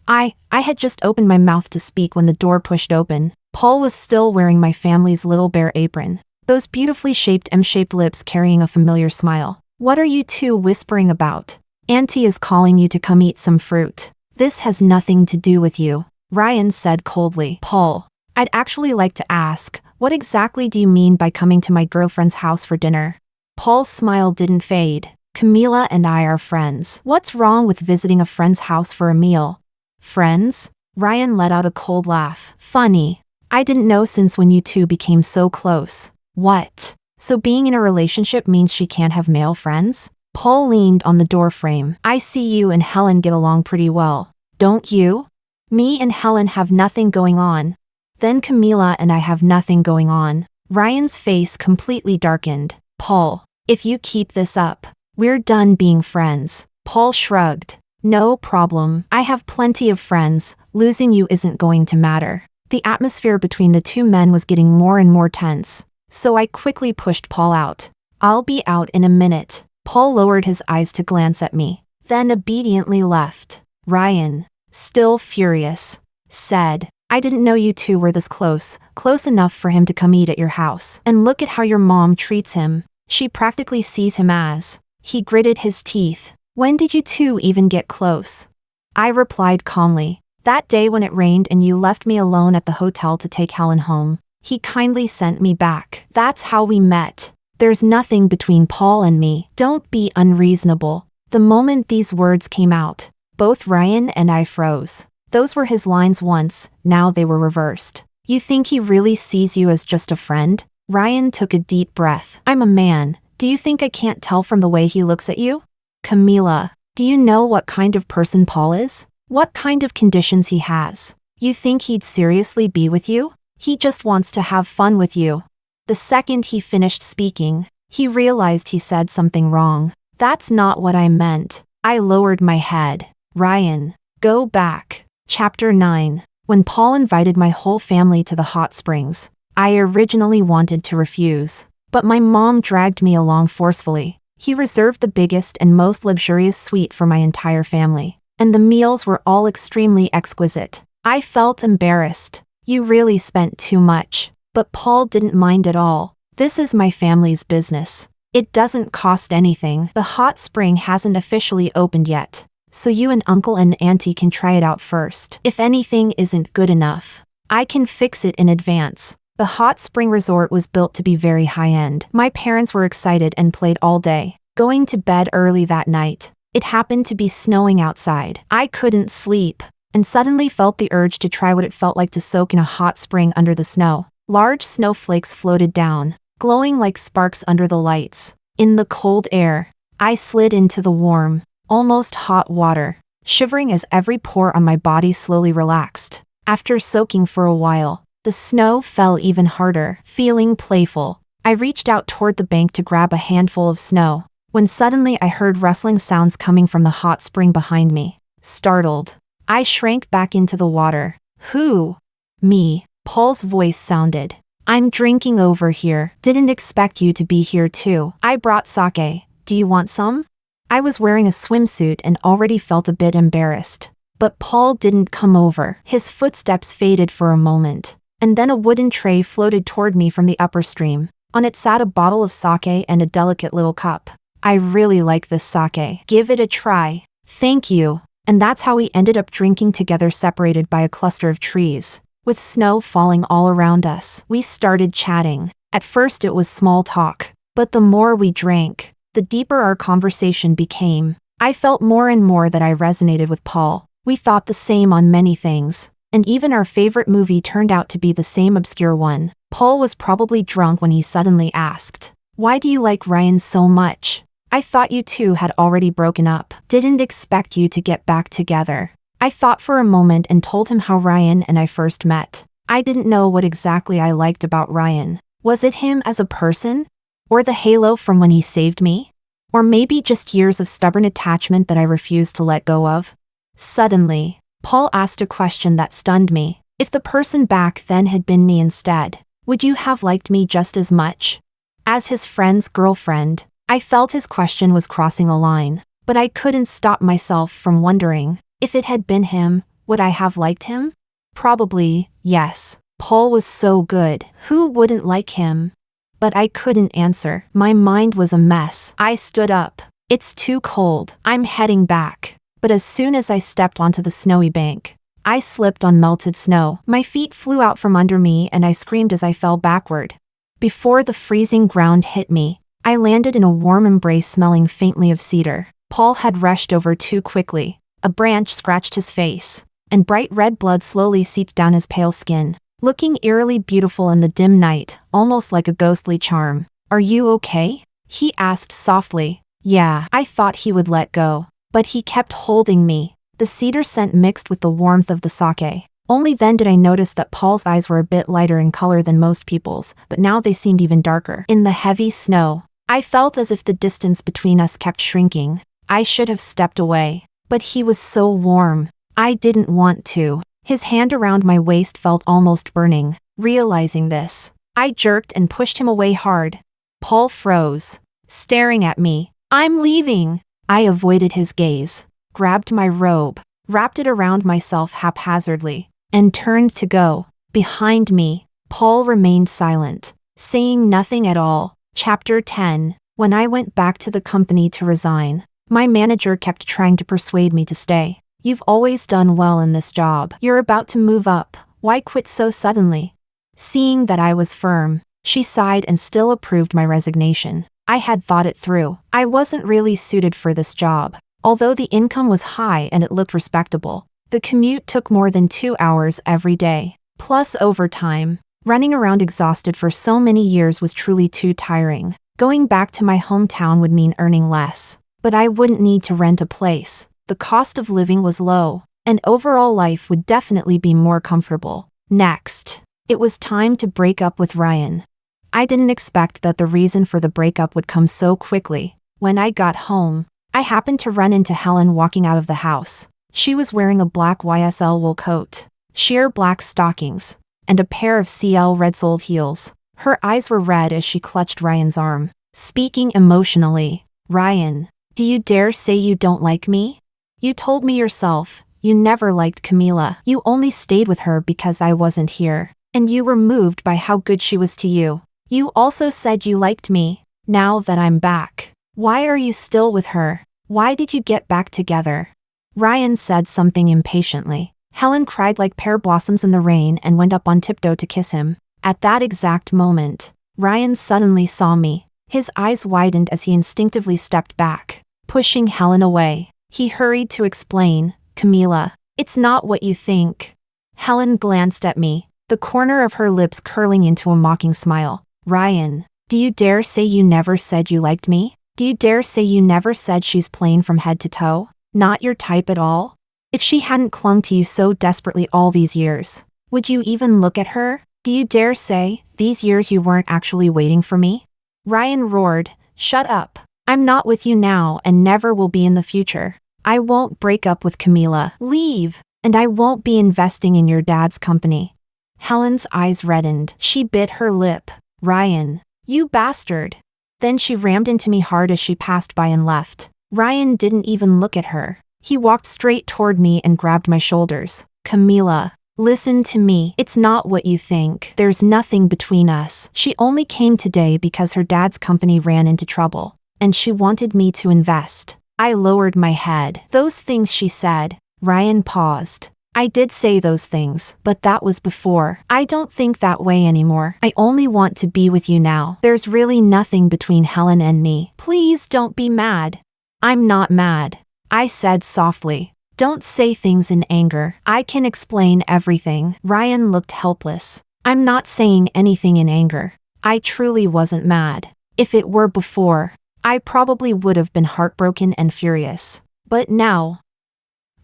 I had just opened my mouth to speak when the door pushed open. Paul was still wearing my family's little bear apron, those beautifully shaped M-shaped lips carrying a familiar smile. What are you two whispering about? Auntie is calling you to come eat some fruit. This has nothing to do with you, Ryan said coldly. Paul, I'd actually like to ask, what exactly do you mean by coming to my girlfriend's house for dinner? Paul's smile didn't fade. Camila and I are friends. What's wrong with visiting a friend's house for a meal? Friends? Ryan let out a cold laugh. Funny. I didn't know since when you two became so close. What? So being in a relationship means she can't have male friends? Paul leaned on the door frame. I see you and Helen get along pretty well. Don't you? Me and Helen have nothing going on. Then Camila and I have nothing going on. Ryan's face completely darkened. Paul, if you keep this up, we're done being friends. Paul shrugged. No problem. I have plenty of friends. Losing you isn't going to matter. The atmosphere between the two men was getting more and more tense, so I quickly pushed Paul out. I'll be out in a minute. Paul lowered his eyes to glance at me, then obediently left. Ryan, still furious, said, I didn't know you two were this close enough for him to come eat at your house. And look at how your mom treats him. She practically sees him as. He gritted his teeth. When did you two even get close? I replied calmly. That day when it rained and you left me alone at the hotel to take Helen home, he kindly sent me back. That's how we met. There's nothing between Paul and me. Don't be unreasonable. The moment these words came out, both Ryan and I froze. Those were his lines once, now they were reversed. You think he really sees you as just a friend? Ryan took a deep breath. I'm a man. Do you think I can't tell from the way he looks at you? Camila, do you know what kind of person Paul is? What kind of conditions he has? You think he'd seriously be with you? He just wants to have fun with you. The second he finished speaking, he realized he said something wrong. That's not what I meant. I lowered my head. Ryan, go back. Chapter 9. When Paul invited my whole family to the hot springs, I originally wanted to refuse, but my mom dragged me along forcefully. He reserved the biggest and most luxurious suite for my entire family, and the meals were all extremely exquisite. I felt embarrassed. You really spent too much. But Paul didn't mind at all. This is my family's business. It doesn't cost anything. The hot spring hasn't officially opened yet, so you and uncle and auntie can try it out first. If anything isn't good enough, I can fix it in advance. The hot spring resort was built to be very high-end. My parents were excited and played all day, going to bed early that night. It happened to be snowing outside. I couldn't sleep, and suddenly felt the urge to try what it felt like to soak in a hot spring under the snow. Large snowflakes floated down, glowing like sparks under the lights. In the cold air, I slid into the warm, almost hot water, shivering as every pore on my body slowly relaxed. After soaking for a while, the snow fell even harder. Feeling playful, I reached out toward the bank to grab a handful of snow, when suddenly I heard rustling sounds coming from the hot spring behind me. Startled, I shrank back into the water. Who? Me. Paul's voice sounded. I'm drinking over here. Didn't expect you to be here too. I brought sake. Do you want some? I was wearing a swimsuit and already felt a bit embarrassed. But Paul didn't come over. His footsteps faded for a moment, and then a wooden tray floated toward me from the upper stream. On it sat a bottle of sake and a delicate little cup. I really like this sake. Give it a try. Thank you. And that's how we ended up drinking together, separated by a cluster of trees. With snow falling all around us, we started chatting. At first it was small talk, but the more we drank, the deeper our conversation became. I felt more and more that I resonated with Paul. We thought the same on many things, and even our favorite movie turned out to be the same obscure one. Paul was probably drunk when he suddenly asked, "Why do you like Ryan so much? I thought you two had already broken up. Didn't expect you to get back together." I thought for a moment and told him how Ryan and I first met. I didn't know what exactly I liked about Ryan. Was it him as a person? Or the halo from when he saved me? Or maybe just years of stubborn attachment that I refused to let go of? Suddenly, Paul asked a question that stunned me. If the person back then had been me instead, would you have liked me just as much? As his friend's girlfriend, I felt his question was crossing a line, but I couldn't stop myself from wondering. If it had been him, would I have liked him? Probably, yes. Paul was so good. Who wouldn't like him? But I couldn't answer. My mind was a mess. I stood up. It's too cold. I'm heading back. But as soon as I stepped onto the snowy bank, I slipped on melted snow. My feet flew out from under me and I screamed as I fell backward. Before the freezing ground hit me, I landed in a warm embrace smelling faintly of cedar. Paul had rushed over too quickly. A branch scratched his face, and bright red blood slowly seeped down his pale skin, looking eerily beautiful in the dim night, almost like a ghostly charm. "Are you okay?" he asked softly. Yeah, I thought he would let go, but he kept holding me. The cedar scent mixed with the warmth of the sake. Only then did I notice that Paul's eyes were a bit lighter in color than most people's, but now they seemed even darker. In the heavy snow, I felt as if the distance between us kept shrinking. I should have stepped away. But he was so warm. I didn't want to. His hand around my waist felt almost burning. Realizing this, I jerked and pushed him away hard. Paul froze, staring at me. "I'm leaving." I avoided his gaze, grabbed my robe, wrapped it around myself haphazardly, and turned to go. Behind me, Paul remained silent, saying nothing at all. Chapter 10. When I went back to the company to resign, my manager kept trying to persuade me to stay. You've always done well in this job. You're about to move up. Why quit so suddenly? Seeing that I was firm, she sighed and still approved my resignation. I had thought it through. I wasn't really suited for this job. Although the income was high and it looked respectable, the commute took more than 2 hours every day, plus overtime. Running around exhausted for so many years was truly too tiring. Going back to my hometown would mean earning less, but I wouldn't need to rent a place. The cost of living was low, and overall life would definitely be more comfortable. Next, it was time to break up with Ryan. I didn't expect that the reason for the breakup would come so quickly. When I got home, I happened to run into Helen walking out of the house. She was wearing a black YSL wool coat, sheer black stockings, and a pair of CL red-soled heels. Her eyes were red as she clutched Ryan's arm, speaking emotionally. Ryan, do you dare say you don't like me? You told me yourself, you never liked Camila. You only stayed with her because I wasn't here, and you were moved by how good she was to you. You also said you liked me. Now that I'm back, why are you still with her? Why did you get back together? Ryan said something impatiently. Helen cried like pear blossoms in the rain and went up on tiptoe to kiss him. At that exact moment, Ryan suddenly saw me. His eyes widened as he instinctively stepped back, pushing Helen away. He hurried to explain, Camila, it's not what you think. Helen glanced at me, the corner of her lips curling into a mocking smile. Ryan, do you dare say you never said you liked me? Do you dare say you never said she's plain from head to toe? Not your type at all? If she hadn't clung to you so desperately all these years, would you even look at her? Do you dare say, these years you weren't actually waiting for me? Ryan roared, shut up. I'm not with you now and never will be in the future. I won't break up with Camila. Leave. And I won't be investing in your dad's company. Helen's eyes reddened. She bit her lip. Ryan, you bastard. Then she rammed into me hard as she passed by and left. Ryan didn't even look at her. He walked straight toward me and grabbed my shoulders. Camila, listen to me. It's not what you think. There's nothing between us. She only came today because her dad's company ran into trouble, and she wanted me to invest. I lowered my head. Those things she said. Ryan paused. I did say those things, but that was before. I don't think that way anymore. I only want to be with you now. There's really nothing between Helen and me. Please don't be mad. I'm not mad, I said softly. Don't say things in anger. I can explain everything. Ryan looked helpless. I'm not saying anything in anger. I truly wasn't mad. If it were before, I probably would have been heartbroken and furious. But now,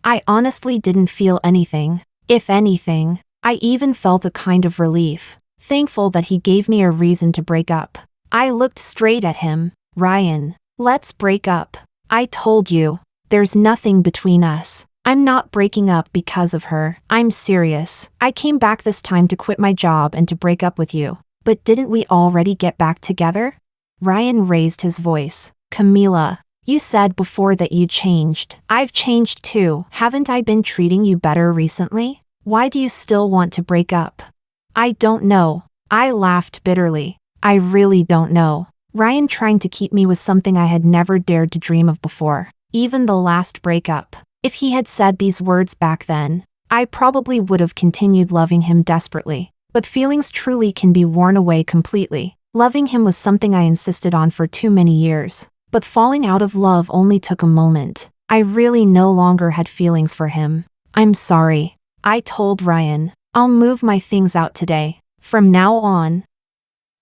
I honestly didn't feel anything. If anything, I even felt a kind of relief, thankful that he gave me a reason to break up. I looked straight at him. Ryan, let's break up. I told you, there's nothing between us. I'm not breaking up because of her. I'm serious. I came back this time to quit my job and to break up with you. But didn't we already get back together? Ryan raised his voice. Camila, you said before that you changed. I've changed too. Haven't I been treating you better recently? Why do you still want to break up? I don't know. I laughed bitterly. I really don't know. Ryan trying to keep me was something I had never dared to dream of before. Even the last breakup. If he had said these words back then, I probably would have continued loving him desperately. But feelings truly can be worn away completely. Loving him was something I insisted on for too many years. But falling out of love only took a moment. I really no longer had feelings for him. I'm sorry. I told Ryan. I'll move my things out today. From now on,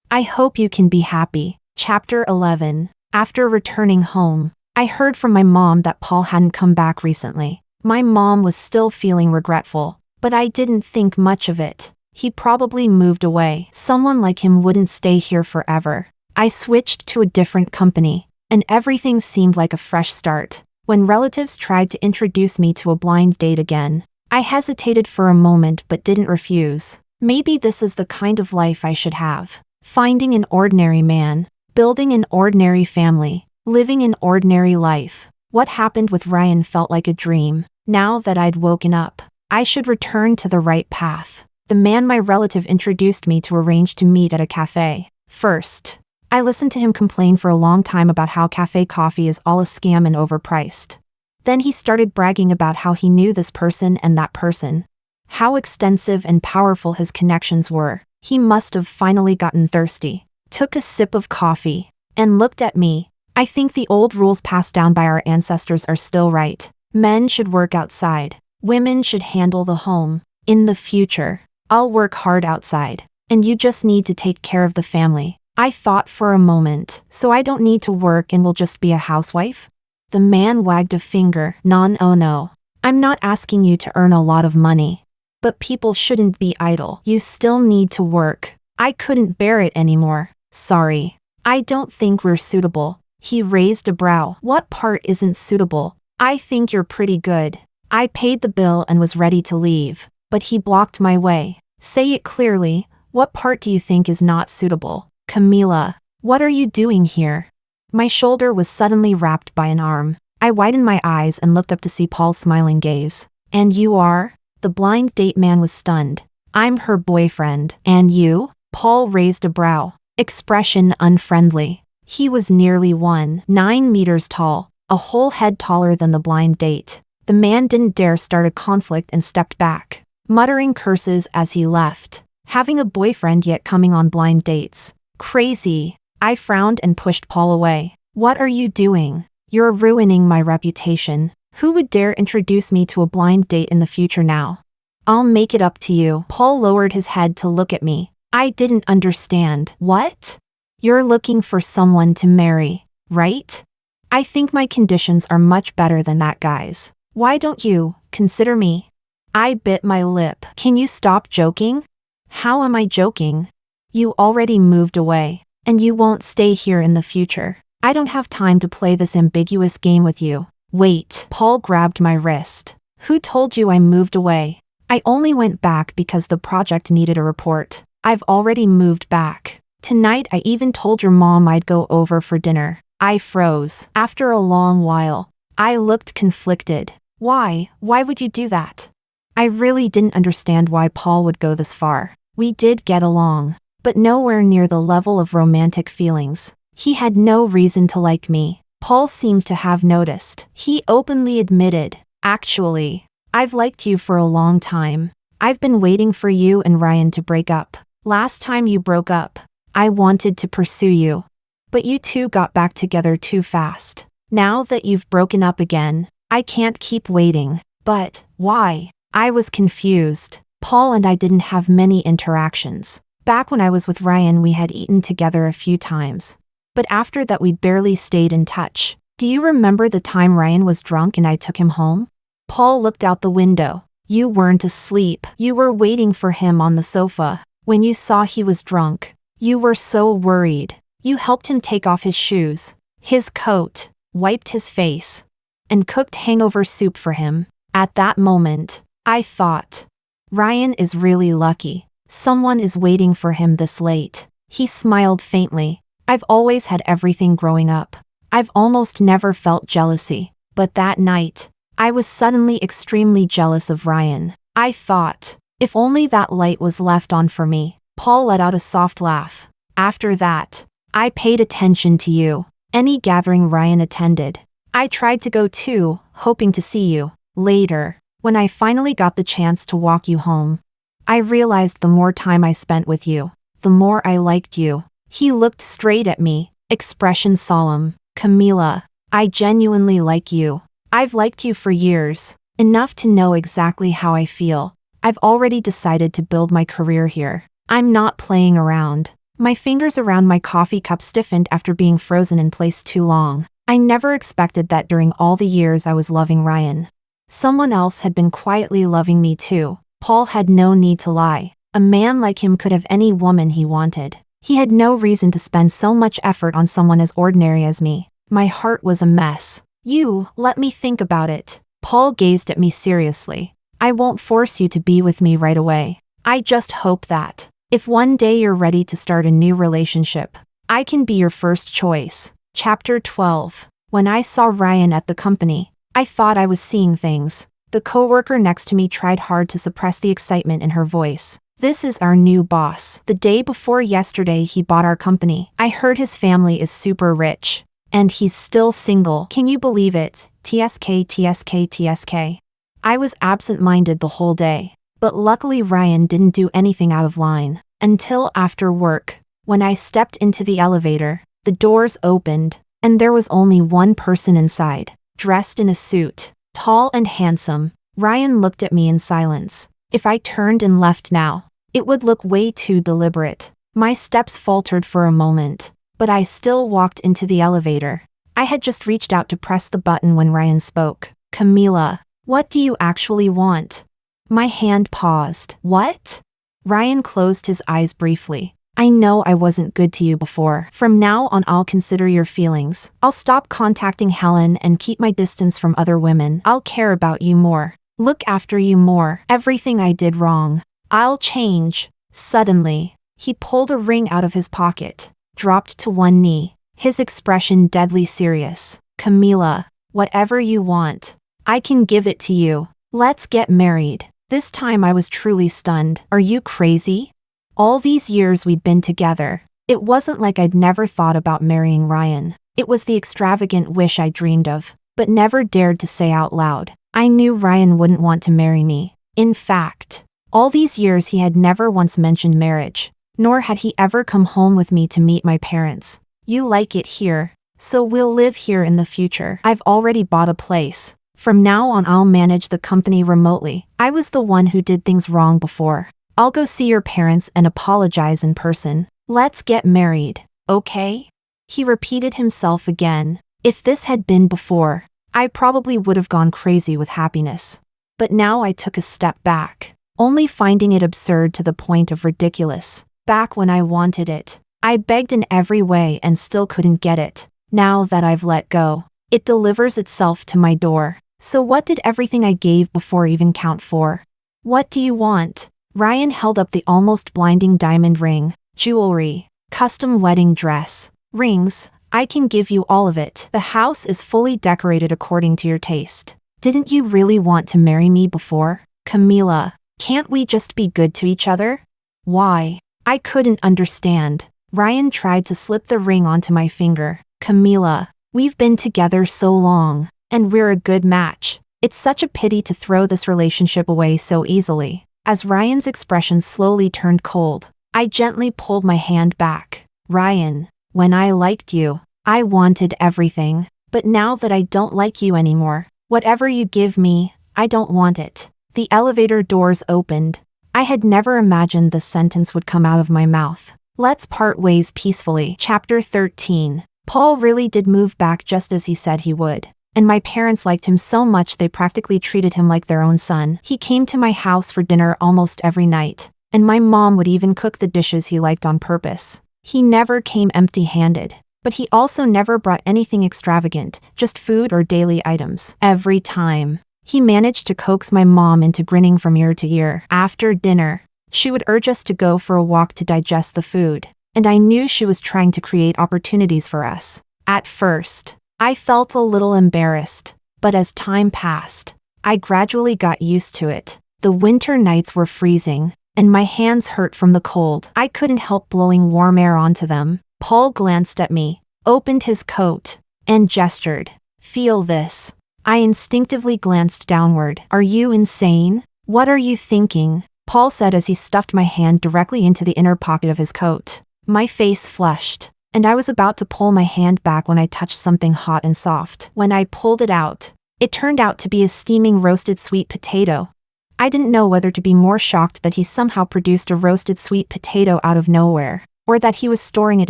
I hope you can be happy. Chapter 11. After returning home, I heard from my mom that Paul hadn't come back recently. My mom was still feeling regretful, but I didn't think much of it. He probably moved away. Someone like him wouldn't stay here forever. I switched to a different company, and everything seemed like a fresh start. When relatives tried to introduce me to a blind date again, I hesitated for a moment but didn't refuse. Maybe this is the kind of life I should have. Finding an ordinary man, building an ordinary family, living an ordinary life. What happened with Ryan felt like a dream. Now that I'd woken up, I should return to the right path. The man my relative introduced me to arranged to meet at a cafe. First, I listened to him complain for a long time about how cafe coffee is all a scam and overpriced. Then he started bragging about how he knew this person and that person. How extensive and powerful his connections were. He must have finally gotten thirsty. Took a sip of coffee and looked at me. I think the old rules passed down by our ancestors are still right. Men should work outside. Women should handle the home. In the future, I'll work hard outside, and you just need to take care of the family. I thought for a moment, so I don't need to work and will just be a housewife? The man wagged a finger. No. I'm not asking you to earn a lot of money. But people shouldn't be idle. You still need to work. I couldn't bear it anymore. Sorry. I don't think we're suitable. He raised a brow. What part isn't suitable? I think you're pretty good. I paid the bill and was ready to leave, but he blocked my way. Say it clearly. What part do you think is not suitable? Camila, what are you doing here? My shoulder was suddenly wrapped by an arm. I widened my eyes and looked up to see Paul's smiling gaze. And you are? The blind date man was stunned. I'm her boyfriend. And you? Paul raised a brow. Expression unfriendly. He was nearly 9 meters tall, a whole head taller than the blind date. The man didn't dare start a conflict and stepped back, muttering curses as he left. Having a boyfriend yet coming on blind dates. Crazy. I frowned and pushed Paul away. What are you doing? You're ruining my reputation. Who would dare introduce me to a blind date in the future now? I'll make it up to you. Paul lowered his head to look at me. I didn't understand. What? You're looking for someone to marry, right? I think my conditions are much better than that guy's. Why don't you consider me? I bit my lip. Can you stop joking? How am I joking? You already moved away, and you won't stay here in the future. I don't have time to play this ambiguous game with you. Wait. Paul grabbed my wrist. Who told you I moved away? I only went back because the project needed a report. I've already moved back. Tonight I even told your mom I'd go over for dinner. I froze. After a long while, I looked conflicted. Why? Why would you do that? I really didn't understand why Paul would go this far. We did get along, but nowhere near the level of romantic feelings. He had no reason to like me. Paul seemed to have noticed. He openly admitted, actually, I've liked you for a long time. I've been waiting for you and Ryan to break up. Last time you broke up, I wanted to pursue you. But you two got back together too fast. Now that you've broken up again, I can't keep waiting. But why? I was confused. Paul and I didn't have many interactions. Back when I was with Ryan, we had eaten together a few times. But after that we barely stayed in touch. Do you remember the time Ryan was drunk and I took him home? Paul looked out the window. You weren't asleep. You were waiting for him on the sofa. When you saw he was drunk, you were so worried. You helped him take off his shoes, his coat, wiped his face, and cooked hangover soup for him. At that moment, I thought, Ryan is really lucky. Someone is waiting for him this late. He smiled faintly. I've always had everything growing up. I've almost never felt jealousy. But that night, I was suddenly extremely jealous of Ryan. I thought, if only that light was left on for me. Paul let out a soft laugh. After that, I paid attention to you. Any gathering Ryan attended, I tried to go too, hoping to see you. Later, when I finally got the chance to walk you home, I realized the more time I spent with you, the more I liked you. He looked straight at me, expression solemn. Camila, I genuinely like you. I've liked you for years, enough to know exactly how I feel. I've already decided to build my career here. I'm not playing around. My fingers around my coffee cup stiffened after being frozen in place too long. I never expected that during all the years I was loving Ryan. Someone else had been quietly loving me too. Paul had no need to lie. A man like him could have any woman he wanted. He had no reason to spend so much effort on someone as ordinary as me. My heart was a mess. You, let me think about it. Paul gazed at me seriously. I won't force you to be with me right away. I just hope that, if one day you're ready to start a new relationship, I can be your first choice. Chapter 12. When I saw Ryan at the company, I thought I was seeing things. The coworker next to me tried hard to suppress the excitement in her voice. This is our new boss. The day before yesterday he bought our company. I heard his family is super rich. And he's still single. Can you believe it? TSK, TSK, TSK. I was absent-minded the whole day, but luckily Ryan didn't do anything out of line. Until after work, when I stepped into the elevator, the doors opened, and there was only one person inside, dressed in a suit, tall and handsome. Ryan looked at me in silence. If I turned and left now, it would look way too deliberate. My steps faltered for a moment, but I still walked into the elevator. I had just reached out to press the button when Ryan spoke. Camila, what do you actually want? My hand paused. What? Ryan closed his eyes briefly. I know I wasn't good to you before. From now on I'll consider your feelings. I'll stop contacting Helen and keep my distance from other women. I'll care about you more. Look after you more. Everything I did wrong, I'll change. Suddenly, he pulled a ring out of his pocket, dropped to one knee, his expression deadly serious. Camila, whatever you want, I can give it to you. Let's get married. This time I was truly stunned. Are you crazy? All these years we'd been together, it wasn't like I'd never thought about marrying Ryan. It was the extravagant wish I dreamed of, but never dared to say out loud. I knew Ryan wouldn't want to marry me. In fact, all these years he had never once mentioned marriage, nor had he ever come home with me to meet my parents. You like it here, so we'll live here in the future. I've already bought a place. From now on I'll manage the company remotely. I was the one who did things wrong before. I'll go see your parents and apologize in person. Let's get married, okay? He repeated himself again. If this had been before, I probably would have gone crazy with happiness. But now I took a step back, only finding it absurd to the point of ridiculous. Back when I wanted it, I begged in every way and still couldn't get it. Now that I've let go, it delivers itself to my door. So what did everything I gave before even count for? What do you want? Ryan held up the almost blinding diamond ring, jewelry, custom wedding dress, rings. I can give you all of it. The house is fully decorated according to your taste. Didn't you really want to marry me before? Camila, can't we just be good to each other? Why? I couldn't understand. Ryan tried to slip the ring onto my finger. Camila, we've been together so long, and we're a good match. It's such a pity to throw this relationship away so easily. As Ryan's expression slowly turned cold, I gently pulled my hand back. Ryan, when I liked you, I wanted everything. But now that I don't like you anymore, whatever you give me, I don't want it. The elevator doors opened. I had never imagined this sentence would come out of my mouth. Let's part ways peacefully. Chapter 13. Paul really did move back just as he said he would. And my parents liked him so much they practically treated him like their own son. He came to my house for dinner almost every night, and my mom would even cook the dishes he liked on purpose. He never came empty-handed, but he also never brought anything extravagant, just food or daily items. Every time, he managed to coax my mom into grinning from ear to ear. After dinner, she would urge us to go for a walk to digest the food, and I knew she was trying to create opportunities for us. At first, I felt a little embarrassed, but as time passed, I gradually got used to it. The winter nights were freezing, and my hands hurt from the cold. I couldn't help blowing warm air onto them. Paul glanced at me, opened his coat, and gestured. Feel this. I instinctively glanced downward. Are you insane? What are you thinking? Paul said as he stuffed my hand directly into the inner pocket of his coat. My face flushed, and I was about to pull my hand back when I touched something hot and soft. When I pulled it out, it turned out to be a steaming roasted sweet potato. I didn't know whether to be more shocked that he somehow produced a roasted sweet potato out of nowhere, or that he was storing it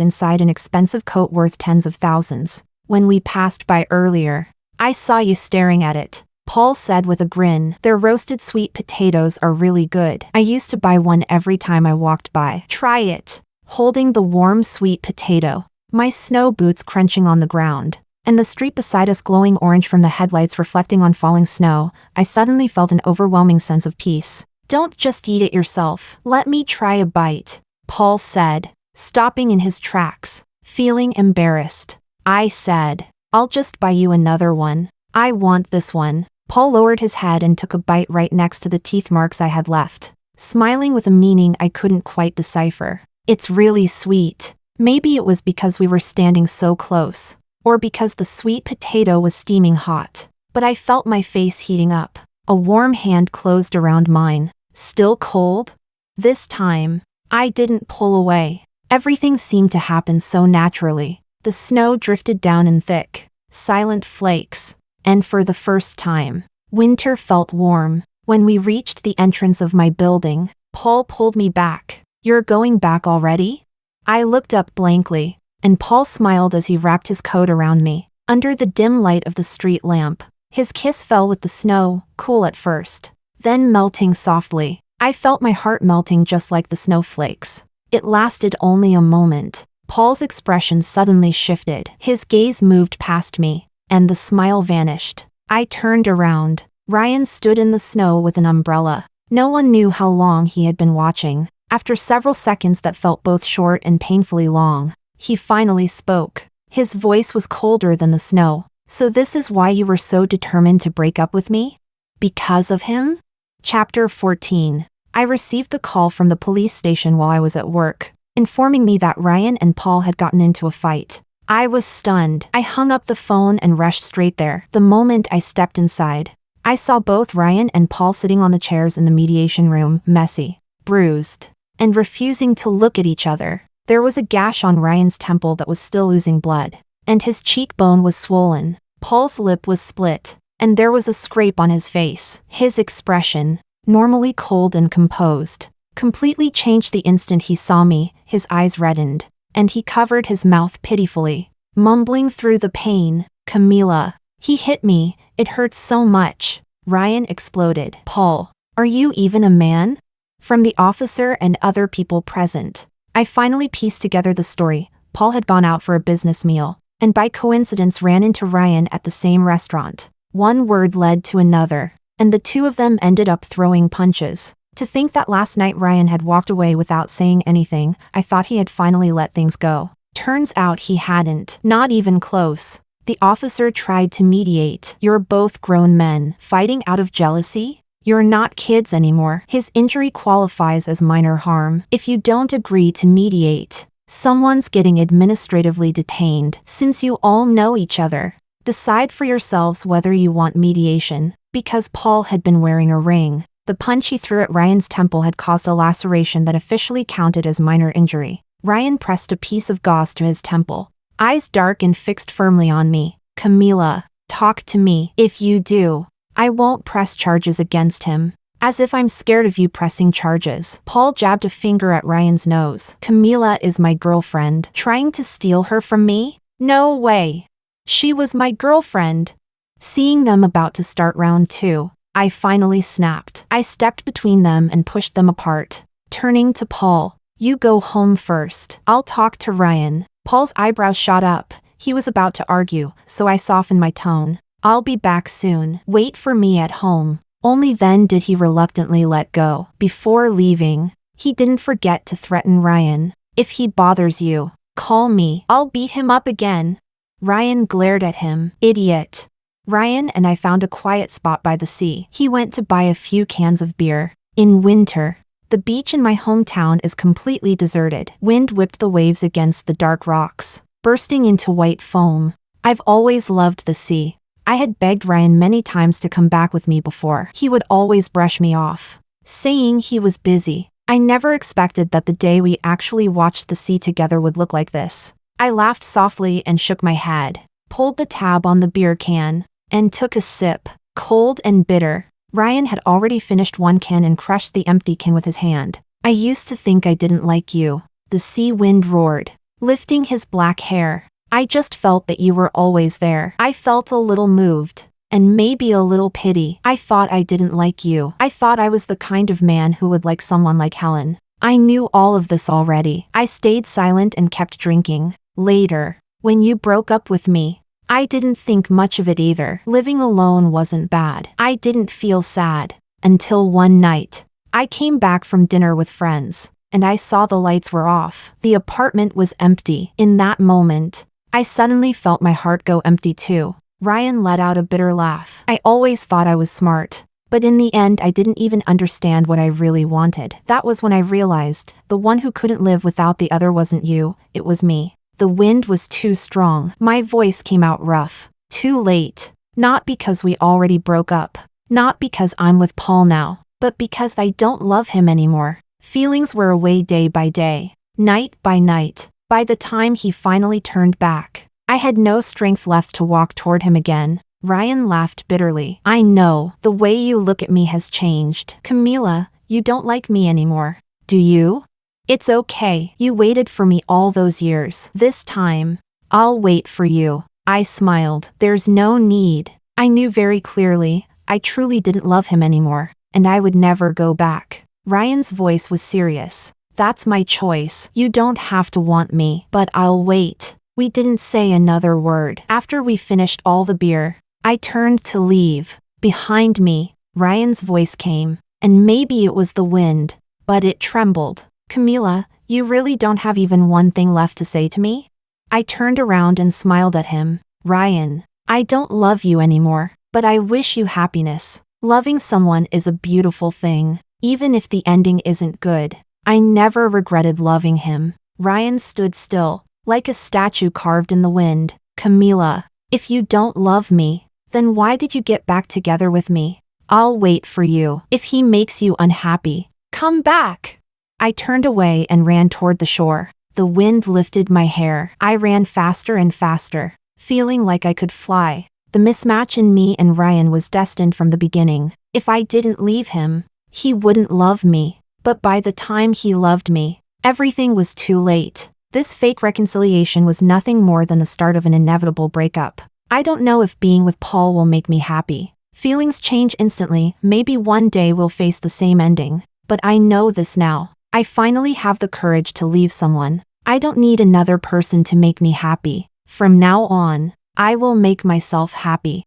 inside an expensive coat worth tens of thousands. When we passed by earlier, I saw you staring at it, Paul said with a grin. Their roasted sweet potatoes are really good. I used to buy one every time I walked by. Try it. Holding the warm sweet potato, my snow boots crunching on the ground, and the street beside us glowing orange from the headlights reflecting on falling snow, I suddenly felt an overwhelming sense of peace. Don't just eat it yourself. Let me try a bite, Paul said, stopping in his tracks, feeling embarrassed. I said, I'll just buy you another one. I want this one. Paul lowered his head and took a bite right next to the teeth marks I had left, smiling with a meaning I couldn't quite decipher. It's really sweet. Maybe it was because we were standing so close, or because the sweet potato was steaming hot. but I felt my face heating up. A warm hand closed around mine. Still cold? This time, I didn't pull away. Everything seemed to happen so naturally. The snow drifted down in thick, silent flakes, and for the first time, winter felt warm. When we reached the entrance of my building, Paul pulled me back. "You're going back already?" I looked up blankly, and Paul smiled as he wrapped his coat around me. Under the dim light of the street lamp, his kiss fell with the snow, cool at first, then melting softly. I felt my heart melting just like the snowflakes. It lasted only a moment. Paul's expression suddenly shifted. His gaze moved past me, and the smile vanished. I turned around. Ryan stood in the snow with an umbrella. No one knew how long he had been watching. After several seconds that felt both short and painfully long, he finally spoke. His voice was colder than the snow. "So this is why you were so determined to break up with me? Because of him?" Chapter 14. I received the call from the police station while I was at work, informing me that Ryan and Paul had gotten into a fight. I was stunned. I hung up the phone and rushed straight there. The moment I stepped inside, I saw both Ryan and Paul sitting on the chairs in the mediation room, messy, bruised, and refusing to look at each other. There was a gash on Ryan's temple that was still oozing blood, and his cheekbone was swollen. Paul's lip was split, and there was a scrape on his face. His expression, normally cold and composed, completely changed the instant he saw me. His eyes reddened, and he covered his mouth pitifully, mumbling through the pain, "Camila, he hit me, it hurts so much." Ryan exploded. "Paul, are you even a man?" From the officer and other people present, I finally pieced together the story. Paul had gone out for a business meal, and by coincidence ran into Ryan at the same restaurant. One word led to another, and the two of them ended up throwing punches. To think that last night Ryan had walked away without saying anything, I thought he had finally let things go. Turns out he hadn't. Not even close. The officer tried to mediate. "You're both grown men. Fighting out of jealousy? You're not kids anymore." His injury qualifies as minor harm. If you don't agree to mediate, someone's getting administratively detained. Since you all know each other, decide for yourselves whether you want mediation. Because Paul had been wearing a ring, the punch he threw at Ryan's temple had caused a laceration that officially counted as minor injury. Ryan pressed a piece of gauze to his temple, eyes dark and fixed firmly on me. "Camila, talk to me. If you do, I won't press charges against him." "As if I'm scared of you pressing charges." Paul jabbed a finger at Ryan's nose. "Camila is my girlfriend. Trying to steal her from me? No way. She was my girlfriend." Seeing them about to start round 2, I finally snapped. I stepped between them and pushed them apart. Turning to Paul, "You go home first. I'll talk to Ryan." Paul's eyebrows shot up. He was about to argue, so I softened my tone. "I'll be back soon. Wait for me at home." Only then did he reluctantly let go. Before leaving, he didn't forget to threaten Ryan. "If he bothers you, call me. I'll beat him up again." Ryan glared at him. "Idiot." Ryan and I found a quiet spot by the sea. He went to buy a few cans of beer. In winter, the beach in my hometown is completely deserted. Wind whipped the waves against the dark rocks, bursting into white foam. I've always loved the sea. I had begged Ryan many times to come back with me before. He would always brush me off, saying he was busy. I never expected that the day we actually watched the sea together would look like this. I laughed softly and shook my head, pulled the tab on the beer can, and took a sip. Cold and bitter. Ryan had already finished one can and crushed the empty can with his hand. "I used to think I didn't like you." The sea wind roared, lifting his black hair. "I just felt that you were always there." I felt a little moved, and maybe a little pity. I thought I didn't like you. I thought I was the kind of man who would like someone like Helen. I knew all of this already. I stayed silent and kept drinking. Later, when you broke up with me, I didn't think much of it either. Living alone wasn't bad. I didn't feel sad. Until one night, I came back from dinner with friends, and I saw the lights were off. The apartment was empty. In that moment, I suddenly felt my heart go empty too. Ryan let out a bitter laugh. "I always thought I was smart, but in the end I didn't even understand what I really wanted." That was when I realized the one who couldn't live without the other wasn't you, it was me. The wind was too strong. My voice came out rough. "Too late. Not because we already broke up. Not because I'm with Paul now, but because I don't love him anymore. Feelings were away day by day, night by night. By the time he finally turned back, I had no strength left to walk toward him again. Ryan laughed bitterly. I know, the way you look at me has changed. Camila, you don't like me anymore. Do you? It's okay. You waited for me all those years. This time, I'll wait for you. I smiled. There's no need. I knew very clearly, I truly didn't love him anymore, and I would never go back. Ryan's voice was serious. That's my choice. You don't have to want me, but I'll wait. We didn't say another word. After we finished all the beer, I turned to leave. Behind me, Ryan's voice came, and maybe it was the wind, but it trembled. Camila, you really don't have even one thing left to say to me? I turned around and smiled at him. Ryan, I don't love you anymore, but I wish you happiness. Loving someone is a beautiful thing, even if the ending isn't good. I never regretted loving him. Ryan stood still, like a statue carved in the wind. Camila, if you don't love me, then why did you get back together with me? I'll wait for you. If he makes you unhappy, come back. I turned away and ran toward the shore. The wind lifted my hair. I ran faster and faster, feeling like I could fly. The mismatch in me and Ryan was destined from the beginning. If I didn't leave him, he wouldn't love me. But by the time he loved me, everything was too late. This fake reconciliation was nothing more than the start of an inevitable breakup. I don't know if being with Paul will make me happy. Feelings change instantly. Maybe one day we'll face the same ending. But I know this now. I finally have the courage to leave someone. I don't need another person to make me happy. From now on, I will make myself happy.